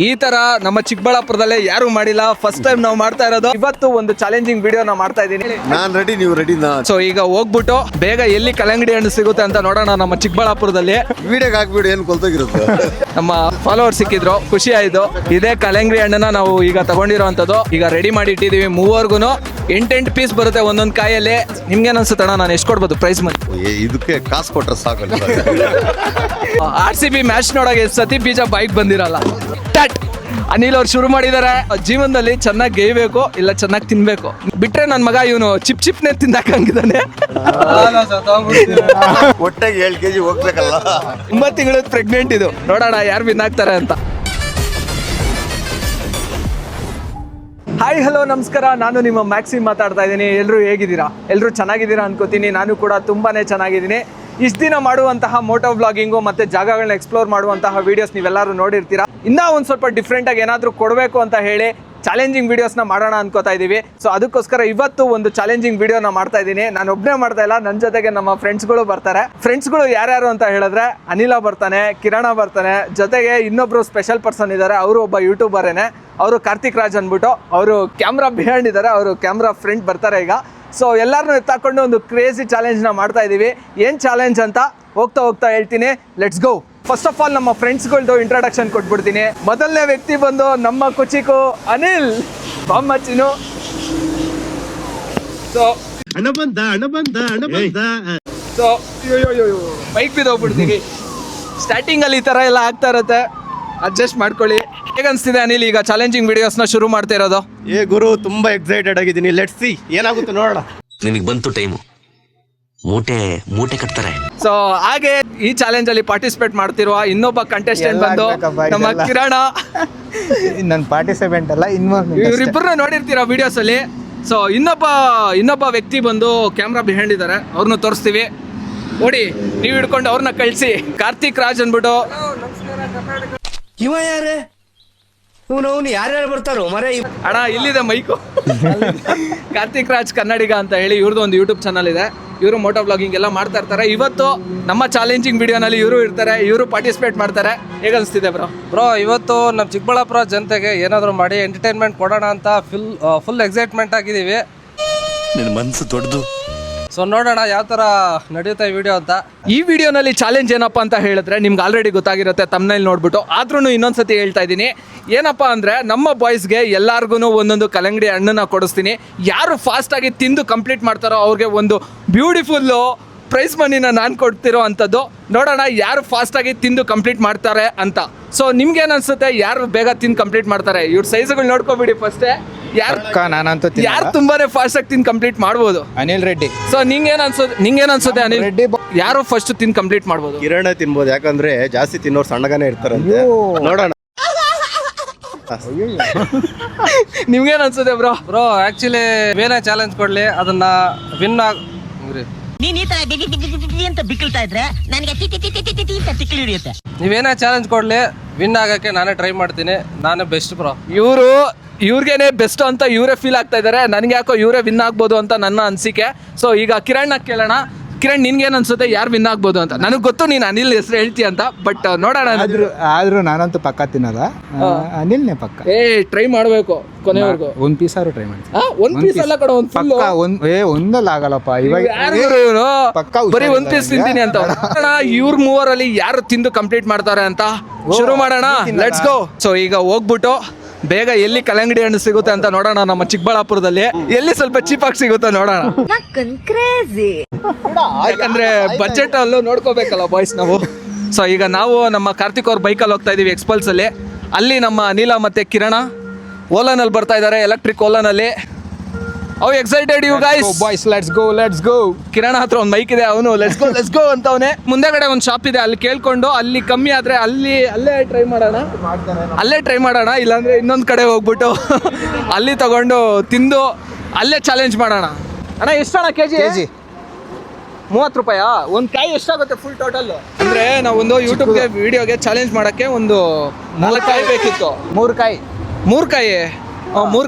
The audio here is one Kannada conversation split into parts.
ಈ ತರ ನಮ್ಮ ಚಿಕ್ಕಬಳ್ಳಾಪುರದಲ್ಲೇ ಯಾರು ಮಾಡಿಲ್ಲ, ಫಸ್ಟ್ ಟೈಮ್ ನಾವು ಮಾಡ್ತಾ ಇರೋದು. ಇವತ್ತು ಒಂದು ಚಾಲೆಂಜಿಂಗ್ ವಿಡಿಯೋ ನಾ ಮಾಡ್ತಾ ಇದ್ದೀನಿ. ನಾನ್ ರೆಡಿ, ನೀವು ರೆಡಿ? ಸೊ ಈಗ ಹೋಗ್ಬಿಟ್ಟು ಬೇಗ ಎಲ್ಲಿ ಕಲ್ಲಂಗಡಿ ಹಣ್ಣು ಸಿಗುತ್ತೆ ಅಂತ ನೋಡೋಣ ನಮ್ಮ ಚಿಕ್ಕಬಳ್ಳಾಪುರದಲ್ಲಿ. ವಿಡಿಯೋಗೆ ಹಾಕ್ಬಿಡಿ, ಏನು ಕೊಲ್ತೋಗಿರುತ್ತೆ. ನಮ್ಮ ಫಾಲೋವರ್ ಸಿಕ್ಕಿದ್ರು, ಖುಷಿ ಆಯ್ತು. ಇದೇ ಕಲ್ಲಂಗಡಿ ಹಣ್ಣನ್ನ ನಾವು ಈಗ ತಗೊಂಡಿರೋಂಥದ್ದು. ಈಗ ರೆಡಿ ಮಾಡಿ ಇಟ್ಟಿದೀವಿ. ಮೂವರ್ಗುನು 8 ಪೀಸ್ ಬರುತ್ತೆ ಒಂದೊಂದು ಕಾಯಲ್ಲಿ. ನಿಮ್ಗೇನು ಅನ್ಸುತ್ತಣ್ಣ, ನಾನು ಎಷ್ಟು ಕೊಡ್ಬೋದು ಪ್ರೈಸ್ ಮನಿ? ಇದಕ್ಕೆ ಕಾಸು ಕೊಟ್ರೆ ಸಾಕಲ್ಲ. RCB ಮ್ಯಾಚ್ ನೋಡೋಕೆ ಸತಿ ಬೀಜ ಬೈಕ್ ಬಂದಿರಲ್ಲ. ಅನಿಲ್ ಅವ್ರು ಶುರು ಮಾಡಿದಾರೆ. ಜೀವನದಲ್ಲಿ ಚೆನ್ನಾಗಿ ಗೇಯ್ಬೇಕು, ಇಲ್ಲ ಚೆನ್ನಾಗಿ ತಿನ್ಬೇಕು. ಬಿಟ್ರೆ ನನ್ನ ಮಗ ಇವನು ಚಿಪ್ನೇ ತಿಂದಾಕಂಗಿದ್ದಾನೆ. ಒಟ್ಟಾಗಿ 7 kg ಹೋಗ್ಬೇಕಲ್ಲ. 9 ತಿಂಗಳ ಪ್ರೆಗ್ನೆಂಟ್ ಇದು. ನೋಡೋಣ ಯಾರು ವಿನ್ ಆಗ್ತಾರೆ ಅಂತ. ಹಾಯ್ ಹಲೋ ನಮಸ್ಕಾರ, ನಾನು ನಿಮ್ಮ ಮ್ಯಾಕ್ಸಿಮ್ ಮಾತಾಡ್ತಾ ಇದ್ದೀನಿ. ಎಲ್ಲರೂ ಹೇಗಿದ್ದೀರಾ? ಎಲ್ಲರೂ ಚೆನ್ನಾಗಿದ್ದೀರಾ ಅನ್ಕೋತೀನಿ. ನಾನು ಕೂಡ ತುಂಬಾ ಚೆನ್ನಾಗಿದ್ದೀನಿ. ಇಷ್ಟು ದಿನ ಮಾಡುವಂತಹ ಮೋಟೋ ವ್ಲಾಗಿಂಗು ಮತ್ತು ಜಾಗಗಳನ್ನ ಎಕ್ಸ್ಪ್ಲೋರ್ ಮಾಡುವಂತಹ ವೀಡಿಯೋಸ್ ನೀವೆಲ್ಲರೂ ನೋಡಿರ್ತೀರಾ. ಇನ್ನೂ ಒಂದು ಸ್ವಲ್ಪ ಡಿಫ್ರೆಂಟಾಗಿ ಏನಾದರೂ ಕೊಡಬೇಕು ಅಂತ ಹೇಳಿ ಚಾಲೆಂಜಿಂಗ್ ವೀಡಿಯೋಸ್ನ ಮಾಡೋಣ ಅನ್ಕೋತಾ ಇದ್ದೀವಿ. ಸೊ ಅದಕ್ಕೋಸ್ಕರ ಇವತ್ತು ಒಂದು ಚಾಲೆಂಜಿಂಗ್ ವೀಡಿಯೋನ ಮಾಡ್ತಾ ಇದ್ದೀನಿ. ನಾನು ಒಬ್ಬನೇ ಮಾಡ್ತಾ ಇಲ್ಲ, ನನ್ನ ಜೊತೆಗೆ ನಮ್ಮ ಫ್ರೆಂಡ್ಸ್ಗಳು ಬರ್ತಾರೆ. ಫ್ರೆಂಡ್ಸ್ಗಳು ಯಾರ್ಯಾರು ಅಂತ ಹೇಳಿದ್ರೆ ಅನಿಲ ಬರ್ತಾನೆ, ಕಿರಣ ಬರ್ತಾನೆ, ಜೊತೆಗೆ ಇನ್ನೊಬ್ರು ಸ್ಪೆಷಲ್ ಪರ್ಸನ್ ಇದ್ದಾರೆ. ಅವರು ಒಬ್ಬ ಯೂಟ್ಯೂಬರೇನೆ. ಅವರು ಕಾರ್ತಿಕ್ ರಾಜ್ ಅಂದ್ಬಿಟ್ಟು, ಅವರು ಕ್ಯಾಮ್ರಾ ಬಿಹೈಂಡ್ ಇದ್ದಾರೆ, ಅವರು ಕ್ಯಾಮ್ರಾ ಫ್ರಂಟ್ ಬರ್ತಾರೆ ಈಗ. ಸೊ ಎಲ್ಲರನ್ನೂ ಎತ್ತಾಕೊಂಡು ಒಂದು ಕ್ರೇಜಿ ಚಾಲೆಂಜ್ನ ಮಾಡ್ತಾ ಇದ್ದೀವಿ. ಏನು ಚಾಲೆಂಜ್ ಅಂತ ಹೋಗ್ತಾ ಹೇಳ್ತೀನಿ. Let's go. First of all ನಮ್ಮ ಫ್ರೆಂಡ್ಸ್ಗಳ್ದು ಇಂಟ್ರಡಕ್ಷನ್ ಕೊಟ್ಬಿಡ್ತೀನಿ. ಮೊದಲನೇ ವ್ಯಕ್ತಿ ಬಂದು ನಮ್ಮ ಕೊಚಿಕು ಅನಿಲ್ ಬಾಮ್ಮಚ್ಚಿನು. ಸೊ ಸೊ ಬೈಕ್ ಬಿದ್ದೋಗ್ಬಿಡ್ತೀವಿ. ಸ್ಟಾರ್ಟಿಂಗಲ್ಲಿ ಈ ಥರ ಎಲ್ಲ ಆಗ್ತಾ ಇರುತ್ತೆ, ಅಡ್ಜಸ್ಟ್ ಮಾಡ್ಕೊಳ್ಳಿ. ಹೇಗನ್ಸ್ತಿದೆ ಅನಿಲ್ ಈಗ ಚಾಲೆಂಜಿಂಗ್ ವಿಡಿಯೋಸ್ನ ಶುರು ಮಾಡ್ತಾ ಇರೋದು? ಗುರು, ತುಂಬಾ ಎಕ್ಸೈಟೆಡ್ ಆಗಿದ್ದೀನಿ. ಲೆಟ್ಸ್ ಸಿ ಏನಾಗುತ್ತೆ ನೋಡೋಣ. ನಿನಗೆ ಬಂತು ಟೈಮು, ಮೂಟೆ ಕಟ್ತಾರೆ. ಸೊ ಹಾಗೆ ಈ ಚಾಲೆಂಜ್ ಅಲ್ಲಿ ಪಾರ್ಟಿಸಿಪೇಟ್ ಮಾಡ್ತಿರುವ ಇನ್ನೊಬ್ಬ ಕಂಟೆಸ್ಟೆಂಟ್ ಬಂದು ನಮ್ಮ ಕಿರಣ. ನನ್ನ ಪಾರ್ಟಿಸಿಪೆಂಟ್ ಅಲ್ಲ, ಇವರಿಬ್ಬರನ್ನ ನೋಡಿರ್ತೀರಾ ವಿಡಿಯೋಸ್ ಅಲ್ಲಿ. ಸೊ ಇನ್ನೊಬ್ಬ ವ್ಯಕ್ತಿ ಬಂದು ಕ್ಯಾಮ್ರಾ ಬಿಹೈಂಡ್ ಇದ್ದಾರೆ, ಅವ್ರನ್ನ ತೋರಿಸ್ತೀವಿ. ನೋಡಿ, ನೀವು ಹಿಡ್ಕೊಂಡು ಅವ್ರನ್ನ ಕಳಿಸಿ. ಕಾರ್ತಿಕ್ ರಾಜ್ ಅಂದ್ಬಿಟ್ಟು. ಇವ ಯಾರೇ? ಅವನು ಯಾರ್ಯಾರು ಬರ್ತಾರೋ ಮರೆ ಅಣ್ಣ, ಇಲ್ಲಿದೆ ಮೈಕು. ಕಾರ್ತಿಕ್ ರಾಜ್ ಕನ್ನಡಿಗ ಅಂತ ಹೇಳಿ ಇವ್ರದ್ದು ಒಂದು ಯೂಟ್ಯೂಬ್ ಚಾನಲ್ ಇದೆ. ಇವರು ಮೋಟೋ ವ್ಲಾಗಿಂಗ್ ಎಲ್ಲ ಮಾಡ್ತಾ ಇರ್ತಾರೆ. ಇವತ್ತು ನಮ್ಮ ಚಾಲೆಂಜಿಂಗ್ ವಿಡಿಯೋನಲ್ಲಿ ಇವರು ಇರ್ತಾರೆ, ಇವರು ಪಾರ್ಟಿಸಿಪೇಟ್ ಮಾಡ್ತಾರೆ. ಹೇಗನ್ಸ್ತಿದೆ ಬ್ರೋ? ಇವತ್ತು ನಮ್ಮ ಚಿಕ್ಕಬಳ್ಳಾಪುರ ಜನತೆಗೆ ಏನಾದರೂ ಮಾಡಿ ಎಂಟರ್ಟೈನ್ಮೆಂಟ್ ಕೊಡೋಣ ಅಂತ ಫುಲ್ ಎಕ್ಸೈಟ್ಮೆಂಟ್ ಆಗಿದ್ದೀವಿ. ನಿನ್ನ ಮನಸ್ಸು ದೊಡ್ಡದು. ಸೊ ನೋಡೋಣ ಯಾವ ಥರ ನಡೆಯುತ್ತೆ ಈ ವಿಡಿಯೋ ಅಂತ. ಈ ವಿಡಿಯೋನಲ್ಲಿ ಚಾಲೆಂಜ್ ಏನಪ್ಪ ಅಂತ ಹೇಳಿದ್ರೆ ನಿಮ್ಗೆ ಆಲ್ರೆಡಿ ಗೊತ್ತಾಗಿರುತ್ತೆ ತಮ್ನೈಲ್ ನೋಡ್ಬಿಟ್ಟು. ಆದ್ರೂ ಇನ್ನೊಂದ್ಸತಿ ಹೇಳ್ತಾ ಇದ್ದೀನಿ. ಏನಪ್ಪ ಅಂದರೆ ನಮ್ಮ ಬಾಯ್ಸ್ಗೆ ಎಲ್ಲರಿಗೂ ಒಂದೊಂದು ಕಲ್ಲಂಗಡಿ ಹಣ್ಣನ್ನ ಕೊಡಿಸ್ತೀನಿ. ಯಾರು ಫಾಸ್ಟಾಗಿ ತಿಂದು ಕಂಪ್ಲೀಟ್ ಮಾಡ್ತಾರೋ ಅವ್ರಿಗೆ ಒಂದು ಬ್ಯೂಟಿಫುಲ್ಲು ಪ್ರೈಸ್ ಮನಿನ ನಾನು ಕೊಡ್ತಿರೋ ಅಂಥದ್ದು. ನೋಡೋಣ ಯಾರು ಫಾಸ್ಟಾಗಿ ತಿಂದು ಕಂಪ್ಲೀಟ್ ಮಾಡ್ತಾರೆ ಅಂತ. ಸೊ ನಿಮ್ಗೇನು ಅನ್ಸುತ್ತೆ, ಯಾರು ಬೇಗ ತಿಂದು ಕಂಪ್ಲೀಟ್ ಮಾಡ್ತಾರೆ? ಇವ್ರ ಸೈಜ್ಗಳು ನೋಡ್ಕೊಬಿಡಿ ಫಸ್ಟೇ. ಯಾರು ತುಂಬಾನೇ ಫಾಸ್ಟ್ ಆಗಿ ತಿಂದು ಕಂಪ್ಲೀಟ್ ಮಾಡ್ಬೋದು? ಅನಿಲ್ ರೆಡ್ಡಿ. ಸೊ ನಿಂಗೇನ್ ಅನ್ಸುತ್ತೆ ಅನಿಲ್, ಯಾರು ಫಸ್ಟ್ ತಿಂದು ಕಂಪ್ಲೀಟ್ ಮಾಡ್ಬೋದು? ಕಿರಣ ತಿನ್ಬೋದು, ಯಾಕಂದ್ರೆ ಜಾಸ್ತಿ ತಿನ್ನೋರು ಸಣ್ಣಗಾನೆ ಇರ್ತಾರಂತೆ. ನೋಡೋಣ. ನಿಮ್ಗೇನ್ ಅನ್ಸುತ್ತೆ ಬ್ರೋ? ಆ್ಯಕ್ಚುಲಿ ಏನೇ ಚಾಲೆಂಜ್ ಕೊಡಲಿ ಅದನ್ನ ವಿನ್ ನೀನ್ ಈ ತರ ಅಂತ ಬಿಕ್ಕಳ್ತಾ ಇದ್ರೆ ನನಗೆ ತಿಕ್ಕಲಿ ಹಿಡಿಯುತ್ತೆ. ನೀವೇನೇ ಚಾಲೆಂಜ್ ಕೊಡಲಿ ವಿನ್ ಆಗಕ್ಕೆ ನಾನೇ ಟ್ರೈ ಮಾಡ್ತೀನಿ. ನಾನೇ ಬೆಸ್ಟ್ ಬ್ರೋ. ಇವ್ರಿಗೇನೆ ಬೆಸ್ಟ್ ಅಂತ ಇವರೇ ಫೀಲ್ ಆಗ್ತಾ ಇದ್ದಾರೆ. ನನಗೆ ಯಾಕೋ ಇವರೇ ವಿನ್ ಆಗ್ಬೋದು ಅಂತ ನನ್ನ ಅನಿಸಿಕೆ. ಸೊ ಈಗ ಕಿರಣ್ನ ಕೇಳೋಣ. ಕಿರಣ್, ನಿನ್ಗೇನು ಅನ್ಸುತ್ತೆ ಯಾರು ವಿನ್ ಆಗ್ಬೋದು ಅಂತ? ನನಗೆ ಗೊತ್ತು ನೀನು ಅನಿಲ್ ಹೆಸರು ಹೇಳ್ತೀಯ ಅಂತ, ಬಟ್ ನೋಡೋಣ. ಆದ್ರೂ ನಾನಂತೂ ಪಕ್ಕ ತಿನ್ನಲ್ಲ, ಅನಿಲ್ನೇ ಪಕ್ಕ. ಟ್ರೈ ಮಾಡಬೇಕು ಕೊನೆವರೆಗೂ. ಒಂದ್ ಪೀಸ್ ಆದ್ರೂ ಟ್ರೈ ಮಾಡ್ತೀನಿ. ಒಂದ್ ಪೀಸ್ ಅಲ್ಲ ಕಡೆ ಒಂದು ಫುಲ್. ಒಂದಲ್ಲ ಆಗಲ್ಲಪ್ಪ. ಇವಾಗ ಬರೀ ಒಂದ್ ಪೀಸ್ ತಿಂತೀನಿ ಅಂತ. ಇವ್ರ ಮೂವರಲ್ಲಿ ಯಾರು ತಿಂದು ಕಂಪ್ಲೀಟ್ ಮಾಡ್ತಾರೆ ಅಂತ ಶುರು ಮಾಡೋಣ. Let's go. ಸೊ ಈಗ ಹೋಗ್ಬಿಟ್ಟು ಬೇಗ ಎಲ್ಲಿ ಕಲ್ಲಂಗಡಿ ಹಣ್ಣು ಸಿಗುತ್ತೆ ಅಂತ ನೋಡೋಣ. ನಮ್ಮ ಚಿಕ್ಕಬಳ್ಳಾಪುರದಲ್ಲಿ ಎಲ್ಲಿ ಸ್ವಲ್ಪ ಚೀಪಾಗಿ ಸಿಗುತ್ತೆ ನೋಡೋಣ. ಯಾಕಂದ್ರೆ ಬಜೆಟ್ ಅಲ್ಲೂ ನೋಡ್ಕೋಬೇಕಲ್ಲ ಬಾಯ್ಸ್ ನಾವು. ಸೊ ಈಗ ನಾವು ನಮ್ಮ ಕಾರ್ತಿಕ್ ಅವ್ರ ಬೈಕಲ್ಲಿ ಹೋಗ್ತಾ ಇದೀವಿ, ಎಕ್ಸ್ಪಲ್ಸ್ ಅಲ್ಲಿ ನಮ್ಮ ಅನಿಲ ಮತ್ತೆ ಕಿರಣ ಓಲಾನಲ್ಲಿ ಬರ್ತಾ ಇದ್ದಾರೆ, ಎಲೆಕ್ಟ್ರಿಕ್ ಓಲಾನಲ್ಲಿ. How excited you guys? Boys, let's go. Kiran ಹತ್ರ ಒಂದು ಬೈಕ್ ಇದೆ, ಅವನು ಲೆಟ್ಸ್ ಗೋ ಅಂತ ಅವನೇ. ಮುಂದೆಗಡೆ ಒಂದು ಶಾಪ್ ಇದೆ, ಅಲ್ಲಿ ಕೇಳ್ಕೊಂಡು ಅಲ್ಲಿ ಕಮ್ಮಿ ಆದ್ರೆ ಅಲ್ಲೇ ಟ್ರೈ ಮಾಡೋಣ. ಇಲ್ಲಾಂದ್ರೆ ಇನ್ನೊಂದು ಕಡೆ ಹೋಗ್ಬಿಟ್ಟು ಅಲ್ಲಿ ತಗೊಂಡು ತಿಂದು ಅಲ್ಲೇ ಚಾಲೆಂಜ್ ಮಾಡೋಣ. ಅಣ್ಣ ಎಷ್ಟಣ್ಣ ಕೆಜಿ? 30 ರೂಪಾಯಾ? ಒಂದು ಕಾಯಿ ಎಷ್ಟಾಗುತ್ತೆ ಫುಲ್ ಟೋಟಲ್? ಅಂದ್ರೆ ನಾವು ಒಂದು ಯೂಟ್ಯೂಬ್ಗೆ ವಿಡಿಯೋಗೆ ಚಾಲೆಂಜ್ ಮಾಡಕ್ಕೆ ಒಂದು 4 ಕಾಯಿ ಬೇಕಿತ್ತು. 3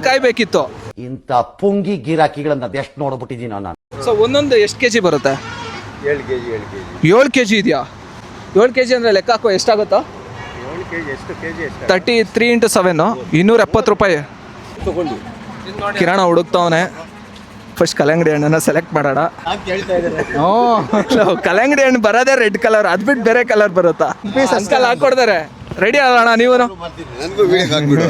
ಕಾಯಿ ಬೇಕಿತ್ತು. ಇಂಥ ಪುಂಗಿ ಗಿರಾಕಿಗಳನ್ನ ಎಷ್ಟು ನೋಡ್ಬಿಟ್ಟಿದ್ದೀನಿ ನಾನು. ಸೊ ಒಂದೊಂದು ಎಷ್ಟು ಕೆಜಿ ಬರುತ್ತೆ? 7 kg. 7 ಕೆಜಿ ಇದೆಯಾ? 7 ಕೆಜಿ ಅಂದ್ರೆ ಲೆಕ್ಕ ಹಾಕೋ, ಎಷ್ಟಾಗುತ್ತೋ? ಎಷ್ಟು ಕೆಜಿ ಎಷ್ಟು 33 × 7 270 ರೂಪಾಯಿ. ಕಿರಣ ಹುಡುಕ್ತವನೆ. ಫಸ್ಟ್ ಕಲ್ಲಂಗಡಿ ಹಣ್ಣನ್ನ ಸೆಲೆಕ್ಟ್ ಮಾಡೋಣ. ಕಲ್ಲಂಗಡಿ ಹಣ್ಣು ಬರೋದೇ ರೆಡ್ ಕಲರ್, ಅದು ಬಿಟ್ಟು ಬೇರೆ ಕಲರ್ ಬರುತ್ತಾ? ಅಂಕಲ್ ಹಾಕೊಡ್ತಾರೆ. ರೆಡಿ ಅಲ್ಲ ನೀವು? ನನಗೂ ವಿಡಿಯೋಗೆ ಹಾಕ್ಬಿಡು.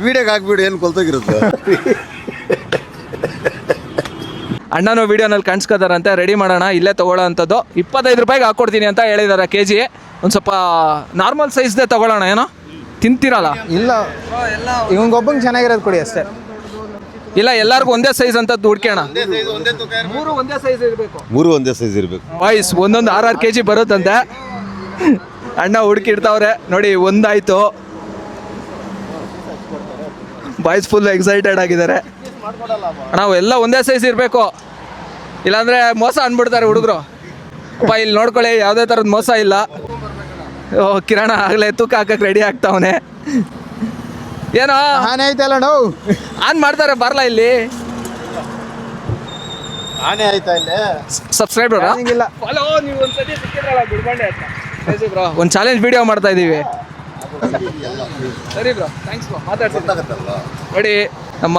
ವಿಡಿಯೋಗೆ ಹಾಕ್ಬಿಡು, ಏನು ಕೊಲ್ತೋಗಿರುತ್ತೆ. ಅಣ್ಣನೂ ವಿಡಿಯೋನಲ್ಲಿ ಕಾಣಿಸ್ಕೋತಾರಂತೆ. ರೆಡಿ ಮಾಡೋಣ, ಇಲ್ಲೇ ತೊಗೊಳ್ಳೋ ಅಂಥದ್ದು. 25 ರೂಪಾಯಿಗೆ ಹಾಕ್ಕೊಡ್ತೀನಿ ಅಂತ ಹೇಳಿದ್ದಾರೆ ಕೆಜಿ. ಒಂದು ಸ್ವಲ್ಪ ನಾರ್ಮಲ್ ಸೈಜ್ದೇ ತೊಗೊಳ್ಳೋಣ. ಏನೋ ತಿಂತೀರಲ್ಲ? ಇಲ್ಲ, ಇವಂಗೊಬ್ಬಂಗೆ ಚೆನ್ನಾಗಿರೋದು ಕೊಡಿ ಅಷ್ಟೇ. ಇಲ್ಲ, ಎಲ್ಲರಿಗೂ ಒಂದೇ ಸೈಜ್ ಅಂತ ಹುಡ್ಕೋಣ. ಮೂರು ಒಂದೇ ಸೈಜ್ ಇರಬೇಕು. ಮೂರು ಒಂದೇ ಸೈಜ್ ಇರಬೇಕು. ಬಾಯ್ಸ್ ಒಂದೊಂದು 6 kg ಬರುತ್ತಂತೆ. ಅಣ್ಣ ಹುಡುಕಿಡ್ತಾವ್ರೆ ನೋಡಿ. ಒಂದಾಯ್ತು. ಬಾಯ್ಸ್ ಫುಲ್ ಎಕ್ಸೈಟೆಡ್ ಆಗಿದ್ದಾರೆ. ನಾವು ಎಲ್ಲ ಒಂದೇ ಸೈಜ್ ಇರಬೇಕು, ಇಲ್ಲಾಂದ್ರೆ ಮೋಸ ಅಂದ್ಬಿಡ್ತಾರೆ ಹುಡುಗರು. ಅಪ್ಪ ಇಲ್ಲಿ ನೋಡ್ಕೊಳ್ಳಿ, ಯಾವುದೇ ಥರದ ಮೋಸ ಇಲ್ಲ. ಓ, ಕಿರಣ ಆಗಲೇ ತೂಕ ಹಾಕಕ್ಕೆ ರೆಡಿ ಆಗ್ತಾವನೆ. ಏನೋ ಆನೆ ಐತಲ್ಲ ನಾವು ಆನ್ ಮಾಡ್ತಾರೆ, ಬರಲ್ಲ ಇಲ್ಲಿ. ಆನೆ ಆಯ್ತಾ ಇಲ್ಲಿ? ಸಬ್ಸ್ಕ್ರೈಬರ್ ಇಲ್ಲ. ಒಂದು ಚಾಲೆಂಜ್ ವಿಡಿಯೋ ಮಾಡ್ತಾ ಇದ್ದೀವಿ. ಸರಿ ಬ್ರೋ, ಥ್ಯಾಂಕ್ಸ್ ಬ್ರೋ. ನೋಡಿ, ನಮ್ಮ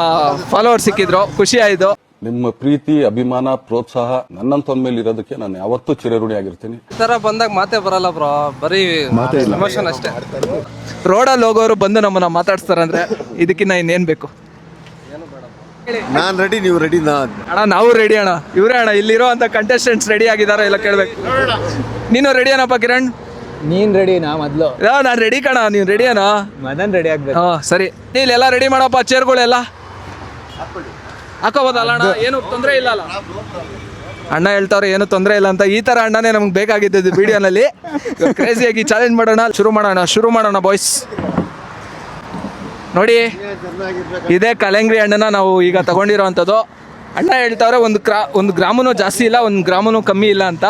ಫಾಲೋವರ್ ಸಿಕ್ಕಿದ್ರು, ಖುಷಿ ಆಯಿತು. ನಿಮ್ಮ ಪ್ರೀತಿ, ಅಭಿಮಾನ, ಪ್ರೋತ್ಸಾಹ ನನ್ನಂತವನ ಮೇಲೆ ಇರೋದಕ್ಕೆ ನಾನು ಯಾವತ್ತೂ ಚಿರಋಣಿ ಆಗಿರ್ತೀನಿ. ಈ ತರ ಬಂದಾಗ ಮಾತೇ ಬರಲ್ಲ ಬ್ರೋ, ಬರೀ ಎಮೋಷನ್ ಅಷ್ಟೇ. ರೋಡಲ್ಲಿ ಹೋಗೋರು ಬಂದು ನಮ್ಮನ್ನ ಮಾತಾಡ್ಸ್ತಾರಂದ್ರೆ ಇದಕ್ಕಿನ್ನ ಇನ್ನೇನು ಬೇಕು? ನಾನು ರೆಡಿ, ನೀವು ರೆಡಿ? ಅಣ್ಣ ನಾವು ರೆಡಿ ಅಣ್ಣ. ಇವರೇ ಅಣ್ಣ ಇಲ್ಲಿರೋ ಅಂತ ಕಂಟೆಸ್ಟೆಂಟ್ಸ್ ರೆಡಿ ಆಗಿದಾರ ಇಲ್ಲ ಕೇಳ್ಬೇಕು. ನೀನು ರೆಡಿ ಏನಪ್ಪ ಕಿರಣ್? ನೀನ್ ರೆಡಿನಾ ಮೊದ್ಲು? ನಾನು ರೆಡಿ ಕಣ. ನೀನು ರೆಡಿ ಅಣ್ಣ? ಮದನ್ ರೆಡಿ ಆಗ್ಬೇಕು. ಹಾಂ ಸರಿ. ಇಲ್ಲೆಲ್ಲ ರೆಡಿ ಮಾಡಪ್ಪ, ಚೇರ್ಗಳೆಲ್ಲ ಹಾಕೋಬೋದಲ್ಲ ಅಣ್ಣ? ಏನು ತೊಂದರೆ ಇಲ್ಲ ಅಲ್ಲ? ಅಣ್ಣ ಹೇಳ್ತಾವ್ರೆ ಏನು ತೊಂದರೆ ಇಲ್ಲ ಅಂತ. ಈ ಥರ ಅಣ್ಣನೇ ನಮ್ಗೆ ಬೇಕಾಗಿದ್ದು ವಿಡಿಯೋನಲ್ಲಿ. ಕ್ರೇಜಿಯಾಗಿ ಚಾಲೆಂಜ್ ಮಾಡೋಣ. ಶುರು ಮಾಡೋಣ ಬಾಯ್ಸ್. ನೋಡಿ, ಇದೇ ಕಲ್ಲಂಗಡಿ ಹಣ್ಣನ್ನ ನಾವು ಈಗ ತಗೊಂಡಿರೋ ಅಂಥದ್ದು. ಅಣ್ಣ ಹೇಳ್ತಾವ್ರೆ ಒಂದು ಗ್ರಾಮನೂ ಜಾಸ್ತಿ ಇಲ್ಲ, 1 ಗ್ರಾಮನೂ ಕಮ್ಮಿ ಇಲ್ಲ ಅಂತ.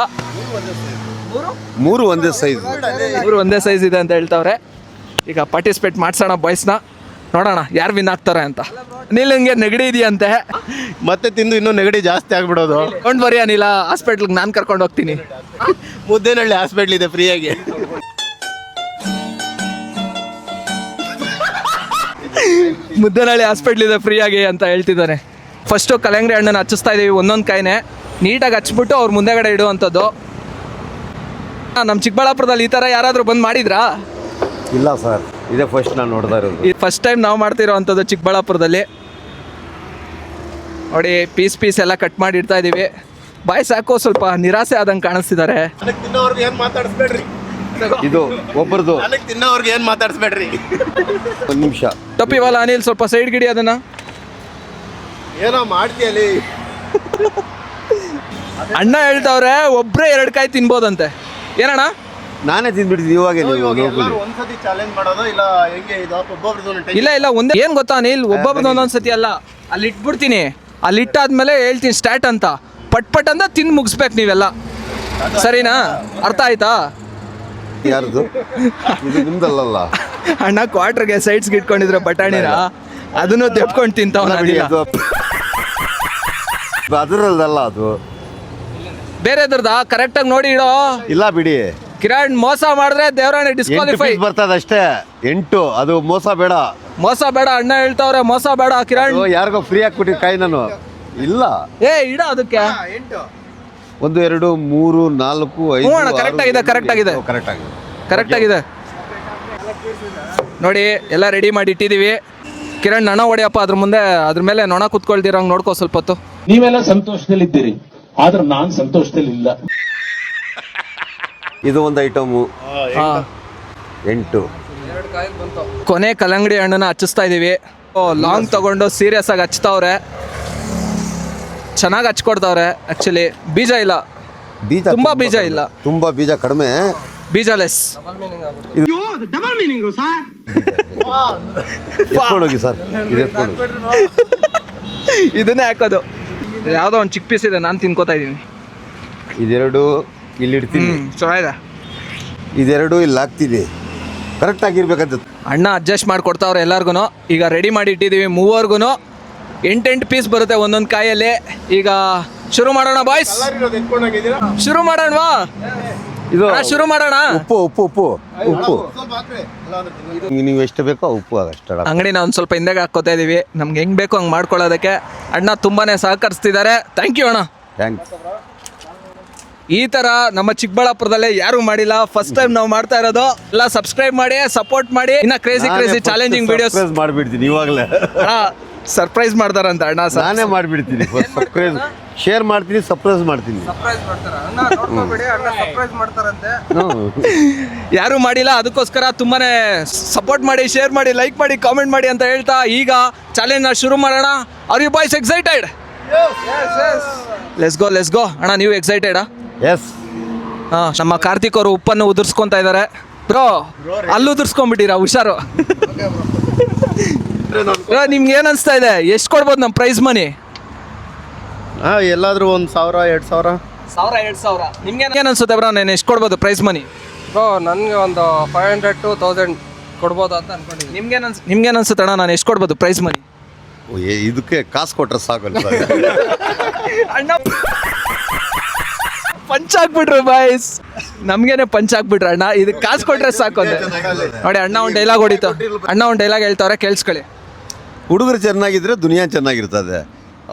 ಮೂರು ಒಂದೇ ಸೈಜ್. ಒಂದೇ ಸೈಜ್ ಇದೆ ಅಂತ ಹೇಳ್ತಾವ್ರೆ. ಈಗ ಪಾರ್ಟಿಸಿಪೇಟ್ ಮಾಡ್ಸೋಣ ಬಾಯ್ಸ್ನ, ನೋಡೋಣ ಯಾರು ವಿನ್ ಆಗ್ತಾರೆ ಅಂತ. ನೀಲಂಗೆ ನೆಗಡಿ ಇದೆಯಂತೆ, ಮತ್ತೆ ತಿಂದು ಇನ್ನೂ ನೆಗಡಿ ಜಾಸ್ತಿ ಆಗ್ಬಿಡೋದು. ಕೊಂಡು ಬರೀ ಅನಿಲ, ಹಾಸ್ಪಿಟ್ಲಿಗೆ ನಾನು ಕರ್ಕೊಂಡು ಹೋಗ್ತೀನಿ. ಮುದ್ದೇನಹಳ್ಳಿ ಹಾಸ್ಪಿಟ್ಲ್ ಇದೆ ಫ್ರೀಯಾಗಿ. ಮುದ್ದನಹಳ್ಳಿ ಹಾಸ್ಪಿಟ್ಲ್ ಇದೆ ಫ್ರೀಯಾಗಿ ಅಂತ ಹೇಳ್ತಿದ್ದಾನೆ. ಫಸ್ಟು ಕಲ್ಲಂಗಡಿ ಹಣ್ಣನ್ನು ಹಚ್ಚಿಸ್ತಾ ಇದ್ದೀವಿ, ಒಂದೊಂದು ಕಾಯಿನೇ ನೀಟಾಗಿ ಹಚ್ಬಿಟ್ಟು ಅವ್ರ ಮುಂದೆಗಡೆ ಇಡುವಂಥದ್ದು. ನಮ್ಮ ಚಿಕ್ಕಬಳ್ಳಾಪುರದಲ್ಲಿ ಈ ಥರ ಯಾರಾದರೂ ಬಂದು ಮಾಡಿದ್ರಾ? ಇಲ್ಲ ಸರ್, ಇದೇ ಫಸ್ಟ್ ನಾನು ನೋಡ್ತಾ ಇರೋದು. ಈ ಫಸ್ಟ್ ಟೈಮ್ ನಾವು ಮಾಡ್ತಿರೋ ಅಂಥದ್ದು ಚಿಕ್ಕಬಳ್ಳಾಪುರದಲ್ಲಿ. ನೋಡಿ, ಪೀಸ್ ಎಲ್ಲ ಕಟ್ ಮಾಡಿ ಇಡ್ತಾ ಇದ್ದೀವಿ. ಬಾಯ್ ಸಾಕು, ಸ್ವಲ್ಪ ನಿರಾಸೆ ಆದಂಗೆ ಕಾಣಿಸ್ತಿದ್ದಾರೆ. ತಿನ್ನೋರ್ಗೆ ಏನು ಮಾತಾಡಿಸ್ಬೇಡ್ರಿ. ಇದು ಒಬ್ಬರದು. ತಿನ್ನೋರ್ಗೆ ಏನು ಮಾತಾಡಿಸ್ಬೇಡ್ರಿ. ಒಂದು ನಿಮಿಷ ತಪ್ಪಿವಲ್ಲ ಅನಿಲ್, ಸ್ವಲ್ಪ ಸೈಡ್ ಗಿಡಿ ಅದನ್ನ. ಏನೋ ಮಾಡ್ತೀಯಲ್ಲಿ. ಅಣ್ಣ ಹೇಳ್ತಾವ್ರೆ ಒಬ್ಬರೇ 2 ಕಾಯಿ ತಿನ್ಬೋದಂತೆ. ಏನಣ್ಣ? ನಾನೇ ತಿಂದ್ಬಿಡ್ತೀನಿ ಇವಾಗ. ನೀವು ಒಂದ್ಸತಿ ಚಾಲೆಂಜ್ ಮಾಡೋದು ಇಲ್ಲ ಹೆಂಗೆ? ಇದು ಒಬ್ಬೊಬ್ರದ್ದು ಇಲ್ಲ ಒಂದೇ. ಏನು ಗೊತ್ತಾ ಅನಿಲ್, ಒಬ್ಬೊಬ್ರದ್ದು ಒಂದೊಂದು ಸತಿ ಅಲ್ಲ, ಅಲ್ಲಿ ಇಟ್ಬಿಡ್ತೀನಿ. ಅಲ್ಲಿ ಇಟ್ಟಾದ್ಮೇಲೆ ಹೇಳ್ತೀನಿ ಸ್ಟಾರ್ಟ್ ಅಂತ. ಪಟ್ ಅಂತ ತಿಂದು ಮುಗಿಸ್ಬೇಕು ನೀವೆಲ್ಲ, ಸರಿನಾ? ಅರ್ಥ ಆಯ್ತಾ? ಯಾರ್ದು? ಇದು ನಿಮ್ದಲ್ಲ. ಅಣ್ಣ ಕ್ವಾರ್ಟರ್ಗೆ ಸೈಡ್ಸ್ಗೆ ಇಟ್ಕೊಂಡಿದ್ರೆ ಬಟಾಣಿನ, ಅದನ್ನು ತೆಪ್ಕೊಂಡು ತಿಂತಾವ. ಅದರಲ್ದಲ್ಲ, ಅದು ಬೇರೆದ್ರದ ಕರೆಕ್ಟಾಗಿ ನೋಡಿ ಇಡೋ. ಇಲ್ಲ ಬಿಡಿ. ಕಿರಣ್ ಮೋಸ ಮಾಡಿದ್ರೆ ದೇವರಾಣಿ ಡಿಸ್ಕ್ವಾಲಿಫೈ ಬರ್ತದ ಅಷ್ಟೇ. 8 ಅದು ಮೋಸ ಬೇಡ. ಮೋಸ ಬೇಡ ಅಣ್ಣ ಹೇಳ್ತಾವ್ರೆ, ಮೋಸ ಬೇಡ ಕಿರಣ್. ಯಾರಿಗೋ ಫ್ರೀ ಹಾಕ್ಬಿಟ್ಟಿದ್ ಕಾಯಿ ನಾನು. ಇಲ್ಲ ಇಡ ಅದಕ್ಕೆ 1 2 3 4 5. ಅಣ್ಣ ಕರೆಕ್ಟ್ ಆಗಿದೆ. ಕರೆಕ್ಟ್ ಆಗಿದೆ ನೋಡಿ. ಎಲ್ಲ ರೆಡಿ ಮಾಡಿ ಇಟ್ಟಿದೀವಿ. ಕಿರಣ್ ನೊಣ ಹೊಡಿಯಪ್ಪ ಅದ್ರ ಮೇಲೆ ನೊಣ ಕುತ್ಕೊಳ್ದಿರಂಗ್ ನೋಡ್ಕೋ ಸ್ವಲ್ಪ ಹೊತ್ತು. ನೀವೆಲ್ಲ ಸಂತೋಷದಲ್ಲಿದ್ದೀರಿ, ಆದ್ರೆ ನಾನ್ ಸಂತೋಷದಲ್ಲಿಲ್ಲ. ಇದು ಒಂದು ಐಟಮು 8. ಕೊನೆ ಕಲ್ಲಂಗಡಿ ಹಣ್ಣನ್ನ ಹಚ್ಚಿಸ್ತಾ ಇದೀವಿ. ಲಾಂಗ್ ತಗೊಂಡು ಸೀರಿಯಸ್ ಆಗಿ ಹಚ್ತಾವ್ರೆ. ಚೆನ್ನಾಗಿ ಹಚ್ಕೊಡ್ತಾವ್ರೆ. ಆಕ್ಚುಲಿ ಬೀಜ ಇಲ್ಲ, ತುಂಬಾ ಬೀಜ ಇಲ್ಲ, ತುಂಬಾ ಬೀಜ ಕಡಿಮೆ, ಬೀಜಲೆಸ್. ಎತ್ಕೊಂಡೋಗಿ ಸರ್, ಇದನ್ನೇ ಹಾಕೋದು. ಯಾವುದೋ ಒಂದು ಚಿಕ್ಕ ಪೀಸ್ ಇದೆ, ನಾನು ತಿನ್ಕೋತಾ ಇದ್ದೀನಿ. ಇದೆರಡು ಇಲ್ಲಿ ಇಡ್ತೀನಿ, ಚೆನ್ನಾಗಿದೆ. ಇದೆರಡು ಇಲ್ಲಿ ಹಾಕ್ತೀನಿ. ಕರೆಕ್ಟ್ ಆಗಿರ್ಬೇಕಂತ ಅಣ್ಣ ಅಡ್ಜಸ್ಟ್ ಮಾಡಿಕೊಡ್ತಾವ್ರೆ ಎಲ್ಲರಿಗೂ. ಈಗ ರೆಡಿ ಮಾಡಿ ಇಟ್ಟಿದ್ದೀವಿ ಮೂವರ್ಗು. 8 ಪೀಸ್ ಬರುತ್ತೆ ಒಂದೊಂದು ಕಾಯಲ್ಲಿ. ಈಗ ಶುರು ಮಾಡೋಣ ಬಾಯ್ಸ್, ಶುರು ಮಾಡೋಣವಾ? ಇದು ಅಣ್ಣ, ಶುರು ಮಾಡೋಣ. ಉಪ್ಪು ಉಪ್ಪು ಉಪ್ಪು ಉಪ್ಪು ನೀವು ಎಷ್ಟು ಬೇಕೋ ಉಪ್ಪು ಅಷ್ಟೇ. ಅಂಗಡಿನ ಒಂದು ಸ್ವಲ್ಪ ಹಿಂದೆಗೆ ಹಾಕೋತಾ ಇದೀವಿ. ನಮ್ಗೆ ಹೆಂಗ್ ಬೇಕು ಹಂಗೆ ಮಾಡ್ಕೊಳ್ಳೋದಕ್ಕೆ ಅಣ್ಣ ತುಂಬಾನೇ ಸಹಕರಿಸ್ತಿದ್ದಾರೆ. ಥ್ಯಾಂಕ್ ಯು ಅಣ್ಣ. ಥ್ಯಾಂಕ್ಸ್. ಈ ತರ ನಮ್ಮ ಚಿಕ್ಕಬಳ್ಳಾಪುರದಲ್ಲೇ ಯಾರು ಮಾಡಿಲ್ಲ, ಫಸ್ಟ್ ಟೈಮ್ ನಾವು ಮಾಡ್ತಾ ಇರೋದು. ಎಲ್ಲ ಸಬ್ಸ್ಕ್ರೈಬ್ ಮಾಡಿ, ಸಪೋರ್ಟ್ ಮಾಡಿ. ಇನ್ನ ಕ್ರೇಜಿ ಚಾಲೆಂಜಿಂಗ್ ವಿಡಿಯೋಸ್ ಮಾಡ್ಬಿಡ್ತೀನಿ ಇವಾಗಲೇ. ಸರ್ಪ್ರೈಸ್ ಮಾಡ್ತಾರಂತ ಅಣ್ಣ. ನಾನೇ ಮಾಡ್ಬಿಡ್ತೀನಿ. ಸರ್ಪ್ರೈಸ್ ಶೇರ್ ಮಾಡ್ತೀನಿ, ಸರ್ಪ್ರೈಸ್ ಮಾಡ್ತೀನಿ. ಯಾರು ಮಾಡಿಲ್ಲ, ಅದಕ್ಕೋಸ್ಕರ ತುಂಬಾನೇ ಸಪೋರ್ಟ್ ಮಾಡಿ, ಶೇರ್ ಮಾಡಿ, ಲೈಕ್ ಮಾಡಿ, ಕಾಮೆಂಟ್ ಮಾಡಿ ಅಂತ ಹೇಳ್ತಾ ಈಗ ಚಾಲೆಂಜ್ ಶುರು ಮಾಡೋಣ. Are you boys excited? Let's go ಅಣ್ಣ. ನೀವು ಎಕ್ಸೈಟೆಡಾ? ಎಸ್. ನಮ್ಮ ಕಾರ್ತಿಕ್ ಅವರು ಉಪ್ಪನ್ನು ಉದುರ್ಸ್ಕೊಂತ ಇದ್ದಾರೆ. ಬ್ರೋ ಅಲ್ಲಿ ಉದುರ್ಸ್ಕೊಂಡ್ಬಿಟ್ಟಿರಾ, ಹುಷಾರು. ಬ್ರೋ ನಿಮ್ಗೆ ಏನ್ ಅನ್ಸ್ತಾ ಇದೆ? ಎಷ್ಟು ಕೊಡ್ಬೋದು ನಮ್ಮ ಪ್ರೈಸ್ ಮನಿ? ಎಲ್ಲಾದ್ರೂ 1,000 2,000 1,000 ನಿಮ್ಗೆ ಏನ್ ಅನ್ಸುತ್ತೆ ಬ್ರೋ? ನಾನು ಎಷ್ಟು ಕೊಡ್ಬೋದು ಪ್ರೈಸ್ ಮನಿ? ಬ್ರೋ ನನಗೆ ಒಂದು 500 to 1000 ಕೊಡ್ಬೋದು ಅಂತ ಅನ್ಕೊಂಡಿದ್ದೀನಿ. ನಿಮ್ಗೇನು ಅನ್ಸುತ್ತೆ ಅಣ್ಣ? ನಾನು ಎಷ್ಟು ಕೊಡ್ಬೋದು ಪ್ರೈಸ್ ಮನಿ? ಇದಕ್ಕೆ ಕಾಸು ಕೊಟ್ರೆ ಸಾಕಲ್ಲ ಅಣ್ಣ ಪಂಚ್ ಹಾಕ್ಬಿಟ್ರು ಬಾಯ್ಸ್, ನಮ್ಗೇನೆ ಪಂಚ್ ಹಾಕ್ಬಿಟ್ರು ಅಣ್ಣ. ಇದಕ್ಕೆ ಕಾಸು ಕೊಟ್ರೆ ಸಾಕು ಅಂತ ನೋಡಿ. ಅಣ್ಣ ಒಂದು ಡೈಲಾಗ್ ಹೊಡಿತು. ಅಣ್ಣ ಒಂದು ಡೈಲಾಗ್ ಹೇಳ್ತಾವ್ರೆ, ಕೇಳಿಸ್ಕೊಳ್ಳಿ. ಹುಡುಗರು ಚೆನ್ನಾಗಿದ್ರೆ ದುನಿಯಾ ಚೆನ್ನಾಗಿರ್ತದೆ.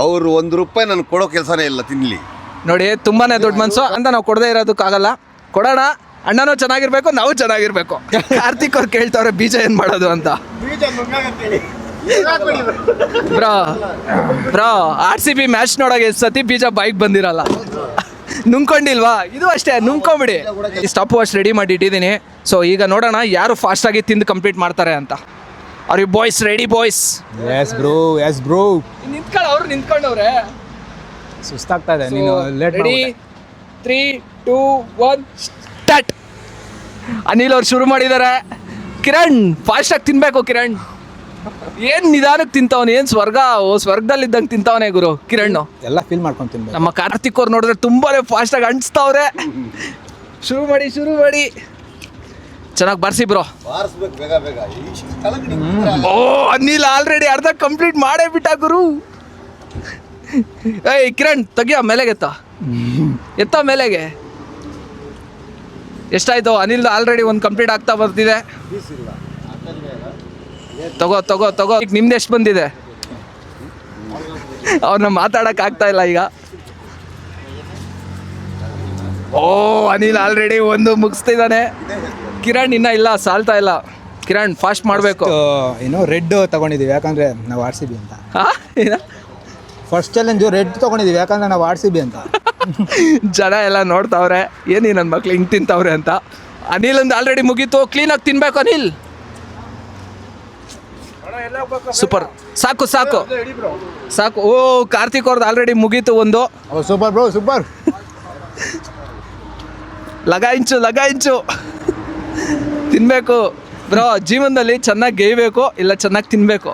ಅವರು ₹1 ನನಗೆ ಕೊಡೋ ಕೆಲಸನೇ ಇಲ್ಲ, ತಿನ್ಲಿ. ನೋಡಿ ತುಂಬಾನೇ ದೊಡ್ಡ ಮನ್ಸು ಅಂತ ನಾವು ಕೊಡದೇ ಇರೋದಕ್ಕಾಗಲ್ಲ. ಕೊಡೋಣ. ಅಣ್ಣನೂ ಚೆನ್ನಾಗಿರ್ಬೇಕು, ನಾವು ಚೆನ್ನಾಗಿರ್ಬೇಕು. ಕಾರ್ತಿಕ್ ಅವ್ರು ಕೇಳ್ತಾವ್ರೆ ಬೀಜ ಏನ್ ಮಾಡೋದು ಅಂತ. ಬ್ರೋ RCB ಮ್ಯಾಚ್ ನೋಡೋಕೆ ಸತಿ ಬೀಜ ಬೈಕ್ ಬಂದಿರಲ್ಲ. ನುಂಗ್ಕೊಂಡಿಲ್ವಾ? ಇದು ಅಷ್ಟೇ, ನುಂಗ್ಕೊಂಬಿಡಿ. ಸ್ಟಾಪ್ ವಾಚ್ ರೆಡಿ ಮಾಡಿ ಇಟ್ಟಿದ್ದೀನಿ. ಸೊ ಈಗ ನೋಡೋಣ ಯಾರು ಫಾಸ್ಟ್ ಆಗಿ ತಿಂದು ಕಂಪ್ಲೀಟ್ ಮಾಡ್ತಾರೆ ಅಂತ. Are you boys ready boys? Yes bro. ಅವ್ರು ನಿಂತ್ಕೊಂಡವ್ರೆ. ಸುಸ್ತಾಗ್ತಾ ಇದೆ, ನೀನು ಲೇಟ್ ರೆಡಿ 3 2 1 ಸ್ಟಾರ್ಟ್. ಅನಿಲ್ ಅವ್ರು ಶುರು ಮಾಡಿದ್ದಾರೆ. ಕಿರಣ್ ಫಾಸ್ಟಾಗಿ ತಿನ್ಬೇಕು. ಕಿರಣ್ ಏನ್ ನಿಧಾನಕ್ಕೆ ತಿಂತವನೆ, ಏನ್ ಸ್ವರ್ಗದಲ್ಲಿದ್ದಂಗೆ ತಿಂತವನೆ ಗುರು ಕಿರಣ್. ಎಲ್ಲ ಫೀಲ್ ಮಾಡ್ಕೊಂತೀನಿ. ನಮ್ಮ ಕಾರ್ತಿಕ್ ಅವ್ರು ನೋಡಿದ್ರೆ ತುಂಬಾನೇ ಫಾಸ್ಟಾಗಿ ಅಂಟಿಸ್ತಾವ್ರೆ. ಶುರು ಮಾಡಿ ಚೆನ್ನಾಗಿ ಬರ್ಸಿ ಬ್ರೋ. ಓ ಅನಿಲ್ ಆಲ್ರೆಡಿ ಅರ್ಧ ಕಂಪ್ಲೀಟ್ ಮಾಡೇ ಬಿಟ್ಟ ಗುರು. ಏಯ್ ಕಿರಣ್ ತೆಗಿಯ ಮೇಲೆಗೆ, ಎತ್ತ ಮೇಲೆಗೆ. ಎಷ್ಟಾಯ್ತು? ಅನಿಲ್ ಆಲ್ರೆಡಿ ಒಂದು ಕಂಪ್ಲೀಟ್ ಆಗ್ತಾ ಬರ್ತಿದೆ. ತಗೋ ಈಗ ನಿಮ್ದು ಎಷ್ಟು ಬಂದಿದೆ? ಅವ್ರನ್ನ ಮಾತಾಡಕ್ ಆಗ್ತಾ ಇಲ್ಲ ಈಗ. ಓ ಅನಿಲ್ ಆಲ್ರೆಡಿ ಒಂದು ಮುಗಿಸ್ತಿದ್ದಾನೆ. ಕಿರಣ್ ಇನ್ನ ಇಲ್ಲ, ಸಾಲ್ತಾ ಇಲ್ಲ. ಕಿರಣ್ ಫಾಸ್ಟ್ ಮಾಡಬೇಕು. ಏನು ರೆಡ್ ತಗೊಂಡಿದ್ದೀವಿ ಯಾಕಂದ್ರೆ ನಾವು RCB ಅಂತ. ಫಸ್ಟ್ ಚಾಲೆಂಜು ರೆಡ್ ತಗೊಂಡಿದ್ದೀವಿ ಯಾಕಂದ್ರೆ ನಾವು RCB ಅಂತ. ಜನ ಎಲ್ಲ ನೋಡ್ತಾವ್ರೆ, ಏನಿ ನನ್ನ ಮಕ್ಳು ಹಿಂಗೆ ತಿಂತವ್ರೆ ಅಂತ. ಅನಿಲ್ ಒಂದು ಆಲ್ರೆಡಿ ಮುಗೀತು. ಕ್ಲೀನಾಗಿ ತಿನ್ಬೇಕು ಅನಿಲ್. ಸೂಪರ್, ಸಾಕು. ಓ ಕಾರ್ತಿಕ್ ಅವ್ರದ್ದು ಆಲ್ರೆಡಿ ಮುಗೀತು ಒಂದು. Super bro, super. ಲಗಾಯಿಂಚು ತಿನ್ಬೇಕು ಬ್ರೋ. ಜೀವನದಲ್ಲಿ ಚೆನ್ನಾಗಿ ಗೇಯ್ಬೇಕು, ಇಲ್ಲ ಚೆನ್ನಾಗಿ ತಿನ್ಬೇಕು.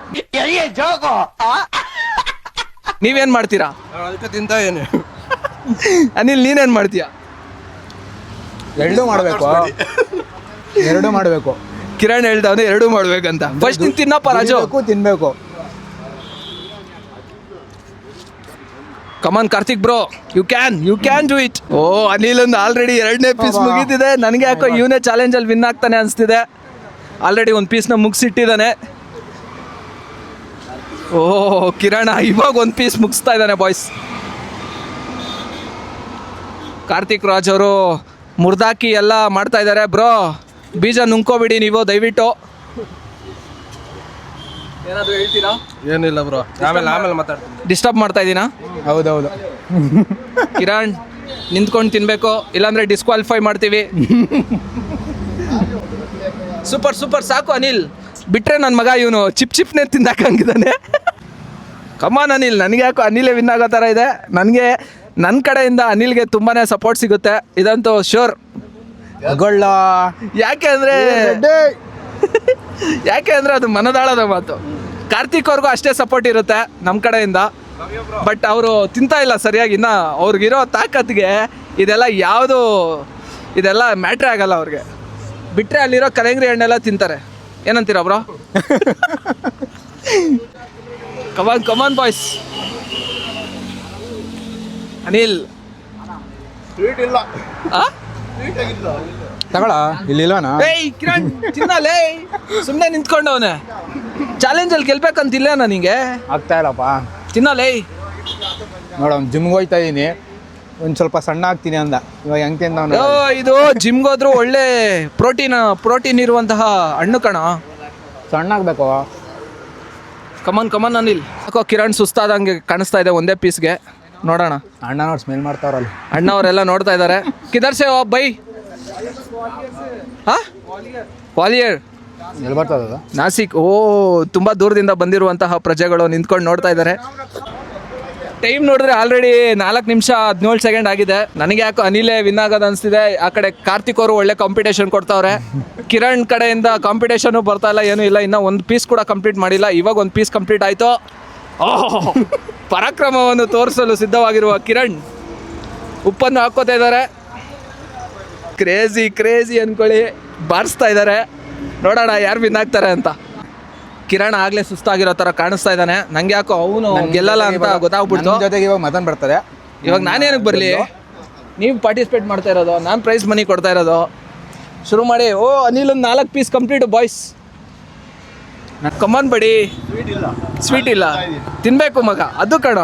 ನೀವೇನ್ ಮಾಡ್ತೀರಾ? ಅದಕ್ಕೆ ತಿಂತ ಏನು ಅನಿಲ್ ನೀನೇನ್ ಮಾಡ್ತೀಯ? ಎರಡೂ ಮಾಡಬೇಕು. ಕಿರಣ್ ಹೇಳ್ದವನು ಎರಡೂ ಮಾಡ್ಬೇಕಂತ. ಫಸ್ಟ್ ನೀನ್ ತಿನ್ನಪ್ಪ ರಾಜು. ತಿನ್ಬೇಕು. Come on Karthik bro, you can do it. ಓ ಅನಿಲ್ ಒಂದು ಆಲ್ರೆಡಿ 2ನೇ ಪೀಸ್ ಮುಗೀತಿದೆ. ನನಗೆ ಯಾಕೋ ಇವನೇ ಚಾಲೆಂಜಲ್ಲಿ ವಿನ್ ಆಗ್ತಾನೆ ಅನಿಸ್ತಿದೆ. ಆಲ್ರೆಡಿ ಒಂದು ಪೀಸ್ನ ಮುಗಿಸಿಟ್ಟಿದ್ದಾನೆ. ಓ ಕಿರಣ್ ಇವಾಗ ಒಂದು ಪೀಸ್ ಮುಗಿಸ್ತಾ ಇದ್ದಾನೆ ಬಾಯ್ಸ್. ಕಾರ್ತಿಕ್ ರಾಜ್ ಅವರು ಮುರ್ದಾಕಿ ಎಲ್ಲ ಮಾಡ್ತಾ ಇದ್ದಾರೆ. ಬ್ರೋ ಬೀಜ ನುಂಗ್ಕೋಬಿಡಿ ನೀವು ದಯವಿಟ್ಟು. ಏನಾದರೂ ಹೇಳ್ತೀರಾ? ಏನಿಲ್ಲ ಬ್ರೋ, ಆಮೇಲೆ ಮಾತಾಡ್ತೀನಿ. ಡಿಸ್ಟರ್ಬ್ ಮಾಡ್ತಾ ಇದ್ದೀನಾ? ಹೌದೌದು. ಕಿರಣ್ ನಿಂತ್ಕೊಂಡು ತಿನ್ಬೇಕು, ಇಲ್ಲಾಂದ್ರೆ ಡಿಸ್ಕ್ವಾಲಿಫೈ ಮಾಡ್ತೀವಿ. ಸೂಪರ್ ಸಾಕು ಅನಿಲ್. ಬಿಟ್ರೆ ನನ್ನ ಮಗ ಇವನು ಚಿಪ್ನೇ ತಿಂದಾಕಂಗಿದ್ದಾನೆ. ಕಮಾನ್ ಅನಿಲ್. ನನಗೆ ಯಾಕೋ ಅನಿಲೇ ವಿನ್ ಆಗೋ ಥರ ಇದೆ. ನನಗೆ ನನ್ನ ಕಡೆಯಿಂದ ಅನಿಲ್ಗೆ ತುಂಬಾ ಸಪೋರ್ಟ್ ಸಿಗುತ್ತೆ, ಇದಂತೂ ಶ್ಯೂರ್. ಯಾಕೆ ಅಂದರೆ ಅದು ಮನದಾಳದ ಮಾತು. ಕಾರ್ತಿಕ್ ಅವ್ರಿಗೂ ಅಷ್ಟೇ ಸಪೋರ್ಟ್ ಇರುತ್ತೆ ನಮ್ಮ ಕಡೆಯಿಂದ. ಬಟ್ ಅವರು ತಿಂತಾ ಇಲ್ಲ ಸರಿಯಾಗಿ. ಇನ್ನು ಅವ್ರಿಗಿರೋ ತಾಕತ್ಗೆ ಇದೆಲ್ಲ ಮ್ಯಾಟ್ರೇ ಆಗಲ್ಲ ಅವ್ರಿಗೆ. ಬಿಟ್ಟರೆ ಅಲ್ಲಿರೋ ಕಲಂಗಡಿ ಹಣ್ಣೆಲ್ಲ ತಿಂತಾರೆ. ಏನಂತೀರ bro? Come on boys. Anil sweet ಇಲ್ಲ. ತಗೊಳ ಇಲ್ಲಿ ಇಲ್ವನಾ? ಏಯ್ ಕಿರಣ್ ತಿನ್ನಲೇ, ಸುಮ್ಮನೆ ನಿಂತ್ಕೊಂಡವನೆ. ಚಾಲೆಂಜಲ್ಲಿ ಗೆಲ್ಬೇಕಂತಿಲ್ಲ ನನಗೆ. ಆಗ್ತಾ ಇಲ್ಲಪ್ಪ. ತಿನ್ನಲೇ. ನೋಡ ಜಿಮ್ಗೆ ಹೋಯ್ತಾ ಇದೀನಿ, ಒಂದು ಸ್ವಲ್ಪ ಸಣ್ಣ ಆಗ್ತೀನಿ ಅಂದ. ಇವಾಗ ಹೆಂಗೆ ತಿಂದವನು? ಇದು ಜಿಮ್ಗೆ ಹೋದ್ರು ಒಳ್ಳೆ ಪ್ರೋಟೀನ್ ಇರುವಂತಹ ಹಣ್ಣು ಕಣ. ಸಣ್ಣ ಆಗ್ಬೇಕು. ಕಮನ್ ಅನಿಲ್. ಯಾಕೋ ಕಿರಣ್ ಸುಸ್ತಾದಂಗೆ ಕಾಣಿಸ್ತಾ ಇದೆ ಒಂದೇ ಪೀಸ್ಗೆ. ನೋಡೋಣ. ಅಣ್ಣನವ್ರು ಸ್ಮೆಲ್ ಮಾಡ್ತಾವ್ರಲ್ಲ. ಅಣ್ಣವರೆಲ್ಲ ನೋಡ್ತಾ ಇದ್ದಾರೆ. ಕಿದರ್ಸೆ ಬೈ ಗ್ವಾಲಿಯರ್ ಎಲ್ಲಿ ಬರ್ತದ? ನಾಸಿಕ್. ಓ, ತುಂಬಾ ದೂರದಿಂದ ಬಂದಿರುವಂತಹ ಪ್ರಜೆಗಳು ನಿಂತ್ಕೊಂಡು ನೋಡ್ತಾ ಇದ್ದಾರೆ. ಟೈಮ್ ನೋಡಿದ್ರೆ ಆಲ್ರೆಡಿ 4 ನಿಮಿಷ 17 ಸೆಕೆಂಡ್ ಆಗಿದೆ. ನನಗೆ ಯಾಕೋ ಅನಿಲೇ ವಿನ್ ಆಗೋದು ಅನಿಸ್ತಿದೆ. ಆ ಕಡೆ ಕಾರ್ತಿಕ್ ಅವರು ಒಳ್ಳೆ ಕಾಂಪಿಟೇಷನ್ ಕೊಡ್ತಾವ್ರೆ. ಕಿರಣ್ ಕಡೆಯಿಂದ ಕಾಂಪಿಟೇಷನು ಬರ್ತಾ ಇಲ್ಲ, ಏನೂ ಇಲ್ಲ. ಇನ್ನೂ ಒಂದು ಪೀಸ್ ಕೂಡ ಕಂಪ್ಲೀಟ್ ಮಾಡಿಲ್ಲ. ಇವಾಗ ಒಂದು ಪೀಸ್ ಕಂಪ್ಲೀಟ್ ಆಯಿತು. ಓಹ್, ಪರಾಕ್ರಮವನ್ನು ತೋರಿಸಲು ಸಿದ್ಧವಾಗಿರುವ ಕಿರಣ್ ಉಪ್ಪನ್ನು ಹಾಕೋತಾ ಇದ್ದಾರೆ. ಕ್ರೇಜಿ ಅಂದ್ಕೊಳ್ಳಿ, ಬಾರಿಸ್ತಾ ಇದ್ದಾರೆ. ನೋಡೋಣ ಯಾರು ವಿನ್ ಆಗ್ತಾರೆ ಅಂತ. ಕಿರಣ್ ಆಗ್ಲೇ ಸುಸ್ತಾಗಿರೋ ಥರ ಕಾಣಿಸ್ತಾ ಇದ್ದಾನೆ. ನಂಗೆ ಯಾಕೋ ಅವನು ಗೆಲ್ಲಲ್ಲ ಅಂತ ಗೊತ್ತಾಗ್ಬಿಡ್ತು. ಜೊತೆಗೆ ಇವಾಗ ಮತನ್ ಬರ್ತಾರೆ. ಇವಾಗ ನಾನೇನಕ್ಕೆ ಬರಲಿ? ನೀವು ಪಾರ್ಟಿಸಿಪೇಟ್ ಮಾಡ್ತಾ ಇರೋದು, ನಾನು ಪ್ರೈಸ್ ಮನಿ ಕೊಡ್ತಾ ಇರೋದು. ಶುರು ಮಾಡಿ. ಓ, ಅನಿಲ್ ಒಂದು 4 ಪೀಸ್ ಕಂಪ್ಲೀಟ್ ಬಾಯ್ಸ್. ಕಮ್ಮನ್ ಬಡಿ. ಸ್ವೀಟ್ ಇಲ್ಲ, ತಿನ್ಬೇಕು ಮಗ. ಅದು ಕಣ,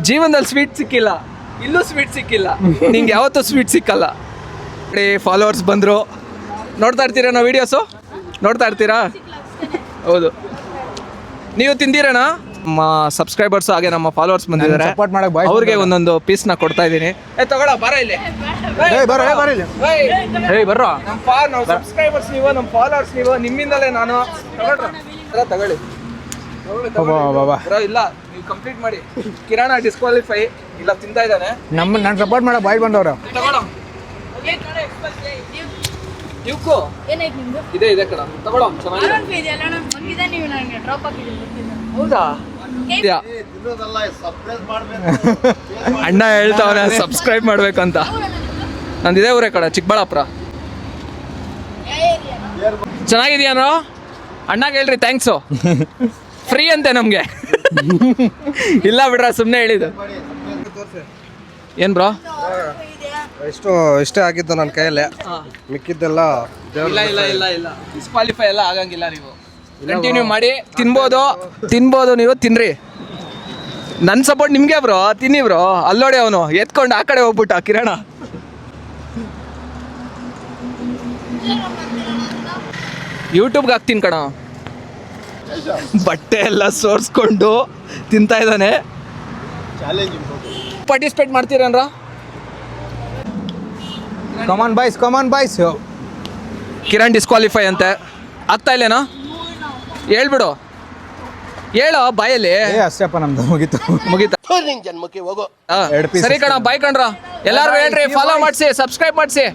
ಜೀವನದಲ್ಲಿ ಸ್ವೀಟ್ ಸಿಕ್ಕಿಲ್ಲ, ಇಲ್ಲೂ ಸ್ವೀಟ್ ಸಿಕ್ಕಿಲ್ಲ. ನಿಂಗೆ ಯಾವತ್ತೂ ಸ್ವೀಟ್ ಸಿಕ್ಕಲ್ಲ. ಫಾಲೋವರ್ಸ್ ಬಂದರು. ನೋಡ್ತಾ ಇರ್ತೀರಾ ನಾವು ವೀಡಿಯೋಸು? ನೋಡ್ತಾ ಇರ್ತೀರಾ? ಹೌದು. ನೀವು ತಿಂದಿರಣ? ನಮ್ಮ ಸಬ್ಸ್ಕ್ರೈಬರ್ಸ್ ಹಾಗೆ ನಮ್ಮ ಫಾಲೋವರ್ಸ್ ಬಂದಿದ್ದಾರೆ. ಸಪೋರ್ಟ್ ಮಾಡಕ್ ಬಾಯ್ ಅವ್ರಿಗೆ ಒಂದೊಂದು ಪೀಸ್ನ ಕೊಡ್ತಾ ಇದ್ದೀನಿ. ತಗೊಳ, ಬರ ಇಲ್ಲಿ. ಬರ್ರೋ. ನಮ್ಮ ಸಬ್ಸ್ಕ್ರೈಬರ್ಸ್ ನೀವು, ನಮ್ಮ ಫಾಲೋವರ್ಸ್ ನೀವು, ನಿಮ್ಮಿಂದಲೇ ನಾನು. ತಗೊಳ್ಳಿ. ಇಲ್ಲ, ನೀವು ಕಂಪ್ಲೀಟ್ ಮಾಡಿ. ಕಿರಾಣ ಡಿಸ್ಕ್ವಾಲಿಫೈ ಇಲ್ಲ, ತಿಂತಾ ಇದ್ದಾನೆ. ನಾನು ಸಪೋರ್ಟ್ ಮಾಡಕ್ ಬಾಯ್ ಬಂದವ್ರು. ತಗೊಳ್ಳೋ. ಇವಕ್ಕೂ ಇದೆ ಕಣ. ತಗೊಳ್ಳೋ, ಚೆನ್ನಾಗಿದೆ. ಹೌದಾ? ಅಣ್ಣ ಹೇಳ್ತಾವನೆ ಸಬ್ಸ್ಕ್ರೈಬ್ ಮಾಡ್ಬೇಕಂತ. ನಂದಿದೆ ಊರೇ ಕಡೆ, ಚಿಕ್ಕಬಳ್ಳಾಪುರ. ಚೆನ್ನಾಗಿದ್ಯಾನೋ? ಅಣ್ಣಗೆ ಹೇಳ್ರಿ ಥ್ಯಾಂಕ್ಸು. ಫ್ರೀ ಅಂತೆ ನಮಗೆ. ಇಲ್ಲ ಬಿಡ್ರ, ಸುಮ್ಮನೆ ಹೇಳಿದ್ದು. ಏನು ಬ್ರೋ? ಇಷ್ಟೇ ಆಗಿದ್ದು ನನ್ನ ಕೈಯಲ್ಲೇ. ಮಿಕ್ಕಿದ್ದೆಲ್ಲ ಇಲ್ಲ ಡಿಸ್ಕ್ವಾಲಿಫೈ ಎಲ್ಲ ಆಗಂಗಿಲ್ಲ. ನೀವು ಕಂಟಿನ್ಯೂ ಮಾಡಿ. ತಿನ್ಬೋದು ನೀವು, ತಿನ್ರಿ. ನನ್ನ ಸಪೋರ್ಟ್ ನಿಮಗೆ ಬ್ರೋ. ತಿನ್ನಿ ಬ್ರೋ. ಅಲ್ಲೋಡಿ, ಅವನು ಎತ್ಕೊಂಡು ಆ ಕಡೆ ಹೋಗ್ಬಿಟ್ಟ ಕಿರಣ. ಯೂಟ್ಯೂಬ್ಗೆ ಹಾಕ್ತೀನಿ ಕಣ. ಬಟ್ಟೆ ಎಲ್ಲ ಸೋರ್ಸ್ಕೊಂಡು ತಿಂತಾ ಇದ್ದಾನೆ. ಪಾರ್ಟಿಸಿಪೇಟ್ ಮಾಡ್ತೀರನ್ರ? Come on boys. ಕಿರಣ್ ಡಿಸ್ಕ್ವಾಲಿಫೈ ಅಂತೆ. ಆಗ್ತಾ ಇಲ್ಲೇನೋ? ಹೇಳ್ಬಿಡು, ಹೇಳೋ ಬಾಯಲ್ಲಿ. ಅಷ್ಟೇಪ್ಪ, ನಮ್ದು ಮುಗೀತಾ. ಜನ್ಮಕ್ಕೆ ಹೋಗೋ. ಸರಿ ಕಣ, ಬಾಯ್ ಕಣ್ರ. ಎಲ್ಲಾರು ಹೇಳ್ರಿ, ಫಾಲೋ ಮಾಡಿಸಿ, ಸಬ್ಸ್ಕ್ರೈಬ್ ಮಾಡಿಸಿ.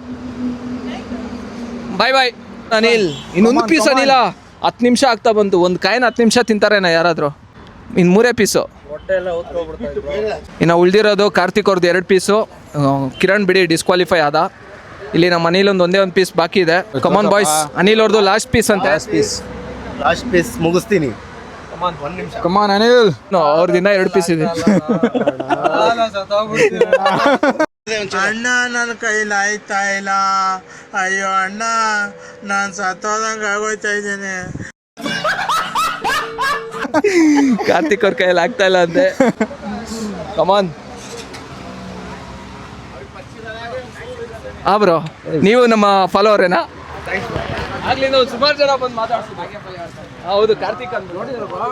ಬಾಯ್. ಅನಿಲ್, ಇನ್ನೊಂದು ಪೀಸ್ ಅನಿಲ. 10 ನಿಮಿಷ ಆಗ್ತಾ ಬಂತು. ಒಂದು ಕಾಯಿನ 10 ನಿಮಿಷ ತಿಂತಾರೇನ ಯಾರಾದರೂ? ಇನ್ನು 3 ಪೀಸು. ಇನ್ನು ಉಳ್ದಿರೋದು ಕಾರ್ತಿಕ್ ಅವ್ರದ್ದು 2 ಪೀಸು. ಕಿರಣ್ ಬಿಡಿ ಡಿಸ್ಕ್ವಾಲಿಫೈ ಆದ. ಇಲ್ಲಿ ನಮ್ಮ ಅನಿಲ್ ಒಂದೇ ಒಂದು ಪೀಸ್ ಬಾಕಿ ಇದೆ. ಕಮಾನ್ ಬಾಯ್ಸ್. ಅನಿಲ್ ಅವ್ರದ್ದು ಲಾಸ್ಟ್ ಪೀಸ್ ಅಂತೆ. ಲಾಸ್ಟ್ ಪೀಸ್ ಮುಗಿಸ್ತೀನಿ. ಕಮಾನ್ ಅನಿಲ್. ಅವ್ರದ್ದು ಇನ್ನೂ 2 ಪೀಸ್ ಇದೆ. ಅಣ್ಣ, ನನ್ನ ಕೈಲಿ ಆಯ್ತಾ ಇಲ್ಲ. ಅಯ್ಯೋ ಅಣ್ಣ, ನಾನು ಸತ್ತೋದಂಗೆ ಆಗೋಯ್ತಾ ಇದ್ದೇನೆ. ಕಾರ್ತಿಕ್ ಅವ್ರ ಕೈಯಲ್ಲಿ ಆಗ್ತಾ ಇಲ್ಲ ಅಂತೆ. ಕಮಾನ್. ಬ್ರೋ, ನೀವು ನಮ್ಮ ಫಾಲೋವರೇನಾ? ಆಗ್ಲಿ, ನಾವು ಸುಮಾರು ಜನ ಬಂದು ಮಾತಾಡ್ತೀವಿ. ಹೌದು, ಕಾರ್ತಿಕ್ ಅಂತ ನೋಡಿದ್ರು ಬ್ರೋ.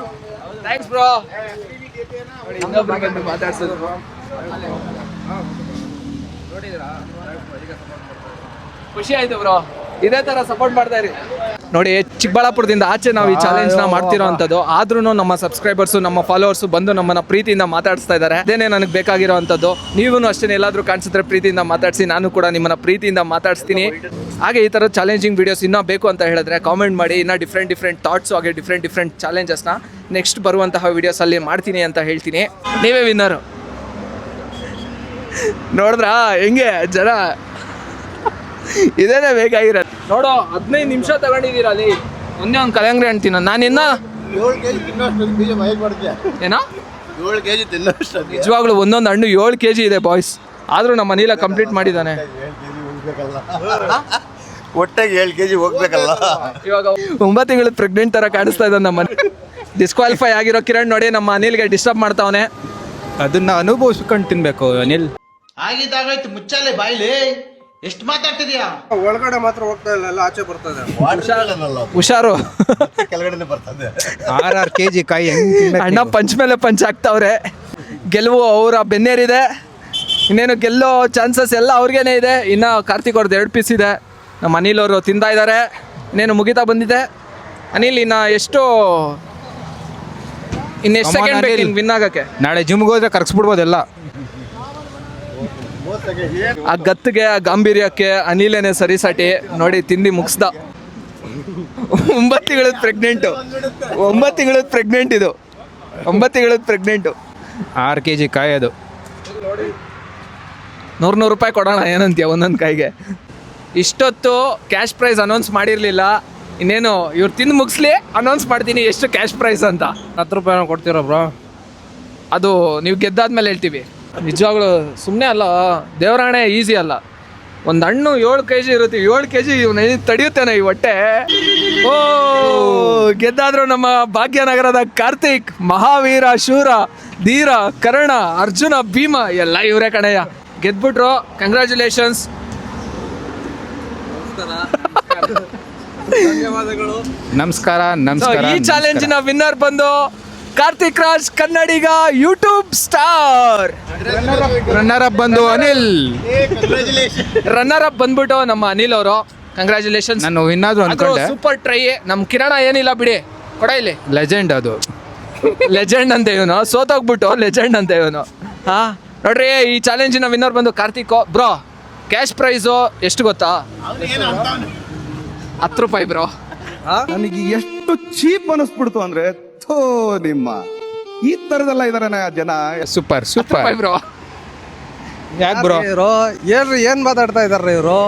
Thanks bro. ಇನ್ನೊಬ್ರು ಬಂದು ಮಾತಾಡ್ಸಿದ್ರು. ಖುಷಿ ಆಯ್ತು ಬ್ರೋ. ಇದೇ ತರ ಸಪೋರ್ಟ್ ಮಾಡ್ತಾ ಇರಿ. ನೋಡಿ, ಚಿಕ್ಕಬಳ್ಳಾಪುರದಿಂದ ಆಚೆ ನಾವು ಈ ಚಾಲೆಂಜ್ ನ ಮಾಡ್ತಿರೋ ಅಂಥದ್ದು. ಆದ್ರೂ ನಮ್ಮ ಸಬ್ಸ್ಕ್ರೈಬರ್ಸು, ನಮ್ಮ ಫಾಲೋವರ್ಸು ಬಂದು ನಮ್ಮನ್ನ ಪ್ರೀತಿಯಿಂದ ಮಾತಾಡಿಸ್ತಾ ಇದ್ದಾರೆ. ಅದೇನೇ ನನಗೆ ಬೇಕಾಗಿರೋ ಅಂಥದ್ದು. ನೀವೂ ಅಷ್ಟೇ ಎಲ್ಲಾದ್ರೂ ಕಾಣಿಸಿದ್ರೆ ಪ್ರೀತಿಯಿಂದ ಮಾತಾಡಿಸಿ. ನಾನು ಕೂಡ ನಿಮ್ಮನ್ನ ಪ್ರೀತಿಯಿಂದ ಮಾತಾಡಿಸ್ತೀನಿ. ಹಾಗೆ ಈ ಥರ ಚಾಲೆಂಜಿಂಗ್ ವೀಡಿಯೋಸ್ ಇನ್ನೂ ಬೇಕು ಅಂತ ಹೇಳಿದ್ರೆ ಕಾಮೆಂಟ್ ಮಾಡಿ. ಇನ್ನೂ ಡಿಫ್ರೆಂಟ್ ಥಾಟ್ಸು ಹಾಗೆ ಡಿಫ್ರೆಂಟ್ ಚಾಲೆಂಜಸ್ನ ನೆಕ್ಸ್ಟ್ ಬರುವಂತಹ ವೀಡಿಯೋಸಲ್ಲಿ ಮಾಡ್ತೀನಿ ಅಂತ ಹೇಳ್ತೀನಿ. ನೀವೇ ವಿನ್ನರು. ನೋಡಿದ್ರಾ ಹೆಂಗೆ ಜನ? ಇದೇನೇ ಬೇಕಾಗಿರೋದು. ನೋಡೋ, 15 ನಿಮಿಷ ತಗೊಂಡಿದ್ದೀರ ಅಲ್ಲಿ. ಒಂದೇ ಒಂದು ಕಲಂಗ್ರಿ ಹಣ್ಣು ತಿನ್ನೋ. ನಾನಿನ್ನ 7 kg ತಿನ್ನೋಷ್ಟು ಬೀಜ ಮೈಕ್ ಮಾಡ್ತೀಯ ಏನೋ? 7 kg ತಿನ್ನೋಷ್ಟು. ನಿಜವಾಗ್ಲೂ ಒಂದೊಂದು ಹಣ್ಣು 7 kg ಇದೆ ಬಾಯ್ಸ್. ಆದರೂ ನಮ್ಮ ಮನೇಲ ಕಂಪ್ಲೀಟ್ ಮಾಡಿದ್ದಾನೆ. ಹೋಗ್ಬೇಕಲ್ಲ, ಹೊಟ್ಟೆಗೆ 7 kg ಹೋಗ್ಬೇಕಲ್ಲ. ಇವಾಗ 9 ತಿಂಗಳು ಪ್ರೆಗ್ನೆಂಟ್ ತರ ಕಾಣಿಸ್ತಾ ಇದ್ದಾನೆ ನಮ್ಮ ಡಿಸ್ಕ್ವಾಲಿಫೈ ಆಗಿರೋ ಕಿರಣ್ ನೋಡಿ ನಮ್ಮ ಅನಿಲ್ಗೆ ಡಿಸ್ಟರ್ಬ್ ಮಾಡ್ತಾವನೆ. ಅದನ್ನ ಅನುಭವಿಸ್ಕೊಂಡು ತಿನ್ಬೇಕು ಅನಿಲ್. ಆಗಿದ್ದಾಗಾಯ್ತು, ಮುಚ್ಚಾಲೆ ಬಾಯ್ಲಿ, ಎಷ್ಟು ಮಾತಾಡ್ತಿದ್ಯಾ? ಒಳಗಡೆ ಮಾತ್ರ ಹೋಗ್ತಾ ಇಲ್ಲ, ಎಲ್ಲ ಆಚೆ ಬರ್ತದೆ. ಹುಷಾರು, ಕೆಳಗಡೆನೆ ಬರ್ತದೆ. 6 kg ಕಾಯಿ ಹೆಂಗ್ ತಿನ್ಬೇಕು ಅಣ್ಣ ಪಂಚ್ ಮೇಲೆ ಪಂಚ್ ಆಗ್ತಾವ್ರೆ. ಗೆಲುವು ಅವರ ಬೆನ್ನೇರಿದೆ, ಇನ್ನೇನು ಗೆಲ್ಲೋ ಚಾನ್ಸಸ್ ಎಲ್ಲ ಅವ್ರಿಗೇನೆ ಇದೆ. ಇನ್ನು ಕಾರ್ತಿಕ್ ಅವ್ರದ್ದು 2 ಪೀಸ್ ಇದೆ, ನಮ್ಮ ಅನಿಲ್ ಅವರು ತಿಂತಾ ಇದ್ದಾರೆ. ಇನ್ನೇನು ಮುಗಿತಾ ಬಂದಿದೆ. ಅನಿಲ್ ಇನ್ನೆಷ್ಟು ಸೆಕೆಂಡ್ ಬೇಕು ವಿನ್ ಆಗಕ್ಕೆ? ನಾಳೆ ಜಿಮ್ಗೆ ಹೋದ್ರೆ ಕರ್ಸ್ಬಿಡ್ಬೋದೆಲ್ಲ. ಆ ಗತ್ತಿಗೆ ಆ ಗಾಂಭೀರ್ಯಕ್ಕೆ ಅನಿಲೇನೆ ಸರಿಸಾಟಿ. ನೋಡಿ ತಿಂದು ಮುಗಿಸ್ದ. 9 ತಿಂಗಳದ ಪ್ರೆಗ್ನೆಂಟು, 9 ತಿಂಗಳದ ಪ್ರೆಗ್ನೆಂಟ್ ಇದು, 9 ತಿಂಗಳದ ಪ್ರೆಗ್ನೆಂಟು. 6 kg ಕಾಯಿ ಅದು. 100 ರೂಪಾಯಿ ಕೊಡೋಣ ಏನಂತೀಯ ಒಂದೊಂದು ಕಾಯಿಗೆ. ಇಷ್ಟೊತ್ತು ಕ್ಯಾಶ್ ಪ್ರೈಸ್ ಅನೌನ್ಸ್ ಮಾಡಿರಲಿಲ್ಲ. ಇನ್ನೇನು ಇವ್ರು ತಿಂದು ಮುಗಿಸ್ಲಿ, ಅನೌನ್ಸ್ ಮಾಡ್ತೀನಿ ಎಷ್ಟು ಕ್ಯಾಶ್ ಪ್ರೈಸ್ ಅಂತ. 10 ರೂಪಾಯಿ ಕೊಡ್ತೀರಾ ಬ್ರೋ? ಅದು ನೀವು ಗೆದ್ದಾದ್ಮೇಲೆ ಹೇಳ್ತೀವಿ. ನಿಜವಾಗ್ಲೂ ಸುಮ್ಮನೆ ಅಲ್ಲ, ದೇವರಾಣೆ ಈಸಿ ಅಲ್ಲ. ಒಂದು ಹಣ್ಣು 7 kg ಇರುತ್ತೆ, 7 kg ತಡೆಯುತ್ತೇನೆ ಈ ಹೊಟ್ಟೆ. ಓ ಗೆದ್ದಾದ್ರು ನಮ್ಮ ಭಾಗ್ಯನಗರದ ಕಾರ್ತಿಕ್, ಮಹಾವೀರ, ಶೂರ, ಧೀರ, ಕರ್ಣ, ಅರ್ಜುನ, ಭೀಮ ಎಲ್ಲ ಇವರೇ ಕಣಯ್ಯ. ಗೆದ್ಬಿಟ್ರು, ಕಂಗ್ರ್ಯಾಚುಲೇಷನ್ಸ್. ಧನ್ಯವಾದಗಳು. ನಮಸ್ಕಾರ So, ನಮಸ್ಕಾರ. ಈ ಚಾಲೆಂಜಿನ ವಿನ್ನರ್ ಬಂದು ಕಾರ್ತಿಕ್ ರಾಜ್, ಕನ್ನಡಿಗ, ಯೂಟ್ಯೂಬ್ ಸ್ಟಾರ್. ರನ್ನರ್ ಅಪ್ ಬಂದು ಅನಿಲ್. ರನ್ನರ್ ಅಪ್ ಬಂದ್ಬಿಟ್ಟು ನಮ್ಮ ಅನಿಲ್ ಅವರು. ಕಂಗ್ರ್ಯಾಚುಲೇಷನ್ಸ್. ನಾನು ವಿನ್ನಾದ್ರು ಅನ್ಕೊಂಡೆ. Super try. ನಮ್ಮ ಕಿರಣ ಏನಿಲ್ಲ ಬಿಡಿ, ಕೊಡ ಇಲ್ಲಿ. ಲೆಜೆಂಡ್ ಅದು. ಲೆಜೆಂಡ್ ಅಂತ ಇವನು, ಸೋತೋಗ್ಬಿಟ್ಟು ಲೆಜೆಂಡ್ ಅಂತ ಇವನು. ಹಾ ನೋಡ್ರಿ, ಈ ಚಾಲೆಂಜಿನ ವಿನ್ನರ್ ಬಂದು ಕಾರ್ತಿಕ್ ಬ್ರೋ. ಕ್ಯಾಶ್ ಪ್ರೈಸು ಎಷ್ಟು ಗೊತ್ತಾ? 10 ರೂಪಾಯಿ ಬ್ರೋ. ನನಗೆ ಎಷ್ಟು ಚೀಪ್ ಅನಿಸ್ಬಿಡ್ತು ಅಂದ್ರೆ, ಥೋ ನಿಮ್ಮ ಈ ತರದೆಲ್ಲ ಇದಾರೆ ಜನ. ಸೂಪರ್ 10 ಸೂಪರ್ ರೂಪಾಯಿ ಬ್ರೋ. ಯಾಕೆ ಬ್ರೋ? ಇವರು ಏನ್ ಮಾತಾಡ್ತಾ ಇದಾರೆ ಇವರು?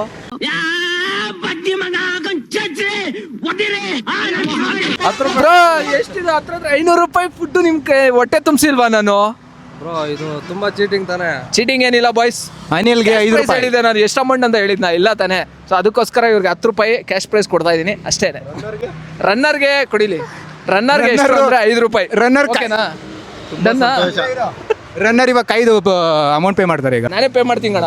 ಬ್ರೋ ಎಷ್ಟಿದೆ? 500 ರೂಪಾಯಿ ಫುಡ್ ನಿಮ್ ಹೊಟ್ಟೆ ತುಂಬಿಸಿಲ್ವಾ ನಾನು? ಬ್ರೋ ಇದು ತುಂಬಾ ಚೀಟಿಂಗ್ ತಾನೆ. ಚೀಟಿಂಗ್ ಏನಿಲ್ಲ ಬಾಯ್ಸ್. ಅನಿಲ್ಗೆ 5 ರೂಪಾಯಿ ಹೇಳಿದೆ ನಾನು. ಎಷ್ಟು ಅಮೌಂಟ್ ಅಂತ ಹೇಳಿದ್ನಾ? ಇಲ್ಲ ತಾನೆ. ಸೊ ಅದಕ್ಕೋಸ್ಕರ ಇವ್ರಿಗೆ 10 ರೂಪಾಯಿ ಕ್ಯಾಶ್ ಪ್ರೈಸ್ ಕೊಡ್ತಾ ಇದ್ದೀನಿ ಅಷ್ಟೇ. ರನ್ನರ್ಗೆ ಕೊಡಿಲಿ. ರನ್ನರ್ಗೆ ಎಷ್ಟು ಅಂದ್ರೆ 5 ರೂಪಾಯಿ. ರನ್ನರ್ ಓಕೆನಾ? ಡನ್ನ? ರನ್ನರ್ ಇವಾಗ 5 ಅಮೌಂಟ್ ಪೇ ಮಾಡ್ತಾರೆ ಈಗ. ನಾನೇ ಪೇ ಮಾಡ್ತೀನಿ ಕಣ.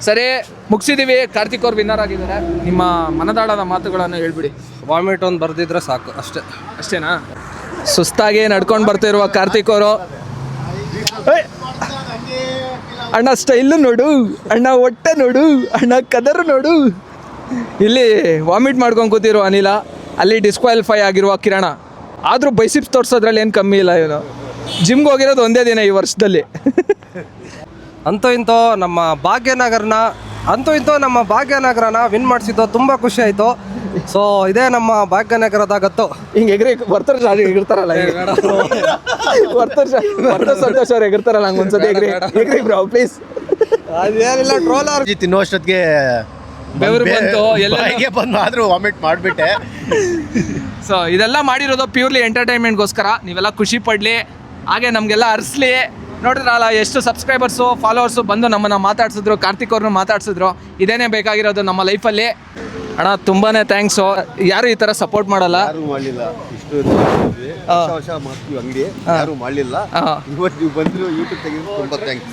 ಸರಿ ಮುಗಿಸಿದೀವಿ. ಕಾರ್ತಿಕ್ ಅವ್ರು ವಿನ್ನರ್ ಆಗಿದ್ದಾರೆ. ನಿಮ್ಮ ಮನದಾಳದ ಮಾತುಗಳನ್ನು ಹೇಳ್ಬಿಡಿ. ವಾಮಿಟ್ ಒಂದು ಬರ್ದಿದ್ರೆ ಸಾಕು, ಅಷ್ಟೇ. ಅಷ್ಟೇನಾ? ಸುಸ್ತಾಗಿ ನಡ್ಕೊಂಡು ಬರ್ತಿರುವ ಕಾರ್ತಿಕ್ ಅವರು. ಅಣ್ಣ ಸ್ಟೈಲು ನೋಡು, ಅಣ್ಣ ಹೊಟ್ಟೆ ನೋಡು, ಅಣ್ಣ ಕದರು ನೋಡು. ಇಲ್ಲಿ ವಾಮಿಟ್ ಮಾಡ್ಕೊಂಡು ಕೂತಿರೋ ಅನಿಲ, ಅಲ್ಲಿ ಡಿಸ್ಕ್ವಾಲಿಫೈ ಆಗಿರುವ ಕಿರಣ. ಆದರೂ ಬೈಸಿಪ್ಸ್ ತೋರಿಸೋದ್ರಲ್ಲಿ ಏನು ಕಮ್ಮಿ ಇಲ್ಲ ಇವನು. ಜಿಮ್ಗೆ ಹೋಗಿರೋದು ಒಂದೇ ದಿನ ಈ ವರ್ಷದಲ್ಲಿ. ಅಂತೂ ಇಂತೂ ನಮ್ಮ ಭಾಗ್ಯನಗರನ ವಿನ್ ಮಾಡಿಸಿದ್ದು ತುಂಬ ಖುಷಿ ಆಯಿತು. ಸೊ ಇದೇ ನಮ್ಮ ಭಾಗ್ಯನಗರದ ಗತ್ತು. ಹಿಂಗೆ ವರ್ತರ್ ಎಗಿರ್ತಾರಲ್ಲ, ವರ್ತರ್ ಸಂತೋಷ್ ಅವ್ರು ಎಗಿರ್ತಾರಲ್ಲ, ಹಂಗೆ ಒಂದ್ಸತಿ ಎಗ್ರಿ ಬ್ರೋ ಪ್ಲೀಸ್. ಅದೇನಿಲ್ಲ, ಟ್ರೋಲರ್ ತಿನ್ನೋಷ್ಟೊತ್ತಿಗೆ ಬೆವರು ಬಂತು ಎಲ್ಲ ಬಂದು, ಆದ್ರೂ ವಾಮಿಟ್ ಮಾಡಿಬಿಟ್ಟೆ. ಸೊ ಇದೆಲ್ಲ ಮಾಡಿರೋದು ಪ್ಯೂರ್ಲಿ ಎಂಟರ್ಟೈನ್ಮೆಂಟ್ಗೋಸ್ಕರ. ನೀವೆಲ್ಲ ಖುಷಿ ಪಡಲಿ, ಹಾಗೆ ನಮಗೆಲ್ಲ ಅರ್ಸ್ಲಿ. ನೋಡಿದ್ರಲ್ಲ ಎಷ್ಟು ಸಬ್ಸ್ಕ್ರೈಬರ್ಸು, ಫಾಲೋವರ್ಸು ಬಂದು ನಮ್ಮನ್ನು ಮಾತಾಡ್ಸಿದ್ರು, ಕಾರ್ತಿಕ್ ಅವ್ರನ್ನ ಮಾತಾಡ್ಸಿದ್ರು. ಇದೇನೇ ಬೇಕಾಗಿರೋದು ನಮ್ಮ ಲೈಫಲ್ಲಿ. ಅಣ್ಣ ತುಂಬಾ ಥ್ಯಾಂಕ್ಸು. ಯಾರು ಈ ಥರ ಸಪೋರ್ಟ್ ಮಾಡಲ್ಲ. ಯಾರು ಮಾಡಲಿಲ್ಲ. ಇಷ್ಟು ವರ್ಷ ಮಾಡ್ತೀವಿ ಅಂಗಡಿ, ಯಾರು ಮಾಡಲಿಲ್ಲ. ಇವತ್ತು ನೀವು ಬಂದ್ರು, ಯೂಟ್ಯೂಬ್ ತೆಗೆದು ತುಂಬ ಥ್ಯಾಂಕ್ಸ್.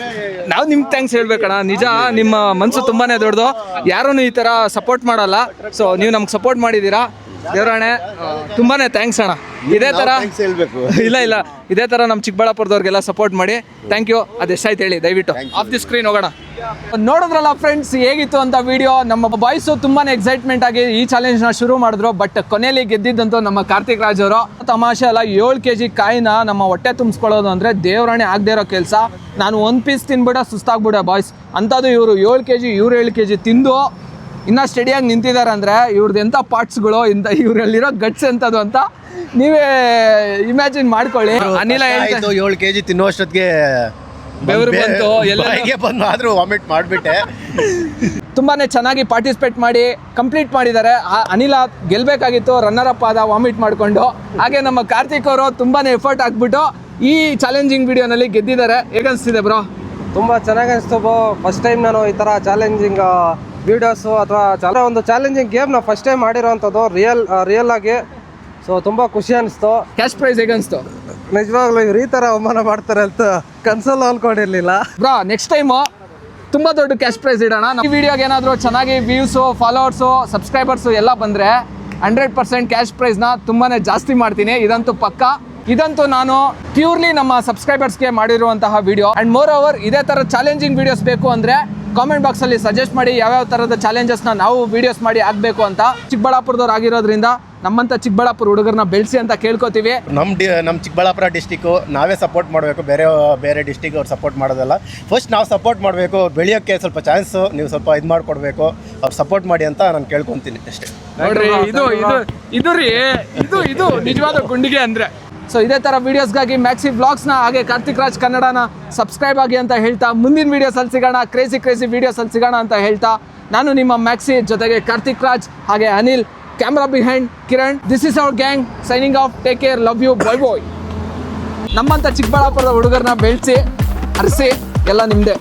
ನಾವು ನಿಮ್ಗೆ ಥ್ಯಾಂಕ್ಸ್ ಹೇಳ್ಬೇಕಣ್ಣ. ನಿಜ ನಿಮ್ಮ ಮನಸ್ಸು ತುಂಬಾ ದೊಡ್ಡದು. ಯಾರೂ ಈ ಥರ ಸಪೋರ್ಟ್ ಮಾಡಲ್ಲ. ಸೊ ನೀವು ನಮ್ಗೆ ಸಪೋರ್ಟ್ ಮಾಡಿದ್ದೀರಾ. ದೇವರಾಣೆ ತುಂಬಾ ಥ್ಯಾಂಕ್ಸ್ ಅಣ್ಣ. ಇದೇ ಥರ ಹೇಳ್ಬೇಕು. ಇಲ್ಲ ಇದೇ ಥರ ನಮ್ಮ ಚಿಕ್ಕಬಳ್ಳಾಪುರದವ್ರಿಗೆಲ್ಲ ಸಪೋರ್ಟ್ ಮಾಡಿ. Thank you. ಅದೆಷ್ಟಾಯ್ತು ಹೇಳಿ ದಯವಿಟ್ಟು. ಆಫ್ ದಿ ಸ್ಕ್ರೀನ್ ಹೋಗೋಣ. ನೋಡಿದ್ರಲ್ಲ ಫ್ರೆಂಡ್ಸ್, ಹೇಗಿತ್ತು ಅಂತ ವಿಡಿಯೋ. ನಮ್ಮ ಬಾಯ್ಸು ತುಂಬಾ ಎಕ್ಸೈಟ್ಮೆಂಟ್ ಆಗಿ ಈ ಚಾಲೆಂಜ್ನ ಶುರು ಮಾಡಿದ್ರು. ಬಟ್ ಕೊನೆಯಲ್ಲಿ ಗೆದ್ದಿದ್ದಂತೂ ನಮ್ಮ ಕಾರ್ತಿಕ್ ರಾಜ್ ಅವರು. ತಮಾಷೆ ಅಲ್ಲ, 7 kg ಕಾಯಿನ ನಮ್ಮ ಹೊಟ್ಟೆ ತುಂಬಿಸ್ಕೊಳ್ಳೋದು ಅಂದರೆ ದೇವರಾಣೆ ಆಗದೆ ಇರೋ ಕೆಲಸ. ನಾನು 1 ಪೀಸ್ ತಿನ್ಬಿಡ ಸುಸ್ತಾಗ್ಬಿಡ ಬಾಯ್ಸ್. ಅಂಥದ್ದು ಇವರು 7 kg, ಇವ್ರು 7 kg ತಿಂದು ಇನ್ನೂ ಸ್ಟಡಿಯಾಗಿ ನಿಂತಿದ್ದಾರೆ ಅಂದರೆ ಇವ್ರದ್ದು ಎಂಥ ಪಾರ್ಟ್ಸ್ಗಳು, ಇವರಲ್ಲಿರೋ ಗಟ್ಸ್ ಎಂಥದ್ದು ಅಂತ ನೀವೇ ಇಮ್ಯಾಜಿನ್ ಮಾಡ್ಕೊಳ್ಳಿ. ಅನಿಲ 7 kg ತಿನ್ನೋಷ್ಟೊತ್ತಿಗೆ ಬೆವರು ಬಂತು ಎಲ್ಲ ಬಂದು, ಆದ್ರೂ ವಾಮಿಟ್ ಮಾಡಿಬಿಟ್ಟೆ. ತುಂಬಾ ಚೆನ್ನಾಗಿ ಪಾರ್ಟಿಸಿಪೇಟ್ ಮಾಡಿ ಕಂಪ್ಲೀಟ್ ಮಾಡಿದ್ದಾರೆ. ಅನಿಲ ಗೆಲ್ಲಬೇಕಾಗಿತ್ತು, ರನ್ನರ್ ಅಪ್ ಆದ ವಾಮಿಟ್ ಮಾಡಿಕೊಂಡು. ಹಾಗೆ ನಮ್ಮ ಕಾರ್ತಿಕ್ ಅವರು ತುಂಬಾ ಎಫರ್ಟ್ ಹಾಕ್ಬಿಟ್ಟು ಈ ಚಾಲೆಂಜಿಂಗ್ ವಿಡಿಯೋನಲ್ಲಿ ಗೆದ್ದಿದ್ದಾರೆ. ಹೇಗನ್ನಿಸ್ತಿದೆ ಬ್ರೋ? ತುಂಬ ಚೆನ್ನಾಗಿ ಅನಿಸ್ತು ಬ್ರೋ. ಫಸ್ಟ್ ಟೈಮ್ ನಾನು ಈ ಥರ ಚಾಲೆಂಜಿಂಗ್ ವೀಡಿಯೋಸು ಅಥವಾ ಒಂದು ಚಾಲೆಂಜಿಂಗ್ ಗೇಮ್ನ ಫಸ್ಟ್ ಟೈಮ್ ಮಾಡಿರೋವಂಥದ್ದು ರಿಯಲ್ ಆಗಿ. ಸೊ ತುಂಬ ಖುಷಿ ಅನಿಸ್ತು. ಕ್ಯಾಶ್ ಪ್ರೈಸ್ ಹೇಗೆ ಅನಿಸ್ತು? ನಿಜವಾಗ್ಲೂ ಇವ್ರು ಈ ಥರ ಅವಮಾನ ಮಾಡ್ತಾರೆ ಅಂತ ಕನ್ಸಲ್ಲೂ ಅನ್ಕೊಂಡಿರ್ಲಿಲ್ಲ. ಬ್ರಾ ನೆಕ್ಸ್ಟ್ ಟೈಮು ತುಂಬ ದೊಡ್ಡ ಕ್ಯಾಶ್ ಪ್ರೈಸ್ ಇಡೋಣ. ಈ ವಿಡಿಯೋಗೆ ಏನಾದರೂ ಚೆನ್ನಾಗಿ ವ್ಯೂಸು, ಫಾಲೋವರ್ಸು, ಸಬ್ಸ್ಕ್ರೈಬರ್ಸು ಎಲ್ಲ ಬಂದರೆ 100% ಕ್ಯಾಶ್ ಪ್ರೈಸ್ನ ತುಂಬಾ ಜಾಸ್ತಿ ಮಾಡ್ತೀನಿ. ಇದಂತೂ ಪಕ್ಕ. ಇದಂತೂ ನಾನು ಪ್ಯೂರ್ಲಿ ನಮ್ಮ ಸಬ್ಸ್ಕ್ರೈಬರ್ಸ್ಗೆ ಮಾಡಿರುವಂತಹ ವಿಡಿಯೋ. ಆ್ಯಂಡ್ ಮೋರ್ ಓವರ್ ಇದೇ ಥರ ಚಾಲೆಂಜಿಂಗ್ ವೀಡಿಯೋಸ್ ಬೇಕು ಅಂದರೆ ಕಾಮೆಂಟ್ ಬಾಕ್ಸಲ್ಲಿ ಸಜೆಸ್ಟ್ ಮಾಡಿ ಯಾವ್ಯಾವ ಥರದ ಚಾಲೆಂಜಸ್ನ ನಾವು ವೀಡಿಯೋಸ್ ಮಾಡಿ ಆಗಬೇಕು ಅಂತ. ಚಿಕ್ಕಬಳ್ಳಾಪುರದವ್ರು ಆಗಿರೋದ್ರಿಂದ ನಮ್ಮಂಥ ಚಿಕ್ಕಬಳ್ಳಾಪುರ ಹುಡುಗರನ್ನ ಬೆಳೆಸಿ ಅಂತ ಕೇಳ್ಕೊತೀವಿ. ನಮ್ಮ ಚಿಕ್ಕಬಳ್ಳಾಪುರ ಡಿಸ್ಟಿಕ್ಕು ನಾವೇ ಸಪೋರ್ಟ್ ಮಾಡಬೇಕು, ಬೇರೆ ಡಿಸ್ಟಿಕ್ ಅವ್ರು ಸಪೋರ್ಟ್ ಮಾಡೋದಲ್ಲ. ಫಸ್ಟ್ ನಾವು ಸಪೋರ್ಟ್ ಮಾಡಬೇಕು, ಬೆಳೆಯೋಕ್ಕೆ ಸ್ವಲ್ಪ ಚಾನ್ಸು ನೀವು ಸ್ವಲ್ಪ ಇದು ಮಾಡಿಕೊಡ್ಬೇಕು, ಅವ್ರು ಸಪೋರ್ಟ್ ಮಾಡಿ ಅಂತ ನಾನು ಕೇಳ್ಕೊತೀನಿ ಅಷ್ಟೇ. ನೋಡ್ರಿ ಇದು ನಿಜವಾದ ಗುಂಡಿಗೆ ಅಂದರೆ. ಸೊ ಇದೇ ಥರ ವೀಡಿಯೋಸ್ಗಾಗಿ ಮ್ಯಾಕ್ಸಿ ವ್ಲಾಗ್ಸ್ನ ಹಾಗೆ ಕಾರ್ತಿಕ್ ರಾಜ್ ಕನ್ನಡನ ಸಬ್ಸ್ಕ್ರೈಬ್ ಆಗಿ ಅಂತ ಹೇಳ್ತಾ ಮುಂದಿನ ವೀಡಿಯೋಸಲ್ಲಿ ಸಿಗೋಣ, ಕ್ರೇಜಿ ವೀಡಿಯೋಸಲ್ಲಿ ಸಿಗೋಣ ಅಂತ ಹೇಳ್ತಾ ನಾನು ನಿಮ್ಮ ಮ್ಯಾಕ್ಸಿ ಜೊತೆಗೆ ಕಾರ್ತಿಕ್ ರಾಜ್ ಹಾಗೆ Anil, camera behind Kiran. This is our gang signing off. Take care, love you, bye bye. ನಮ್ಮಂಥ ಚಿಕ್ಕಬಳ್ಳಾಪುರದ ಹುಡುಗರನ್ನ ಬೆಳೆಸಿ ಅರಸಿ ಎಲ್ಲ ನಿಮ್ಮದೇ.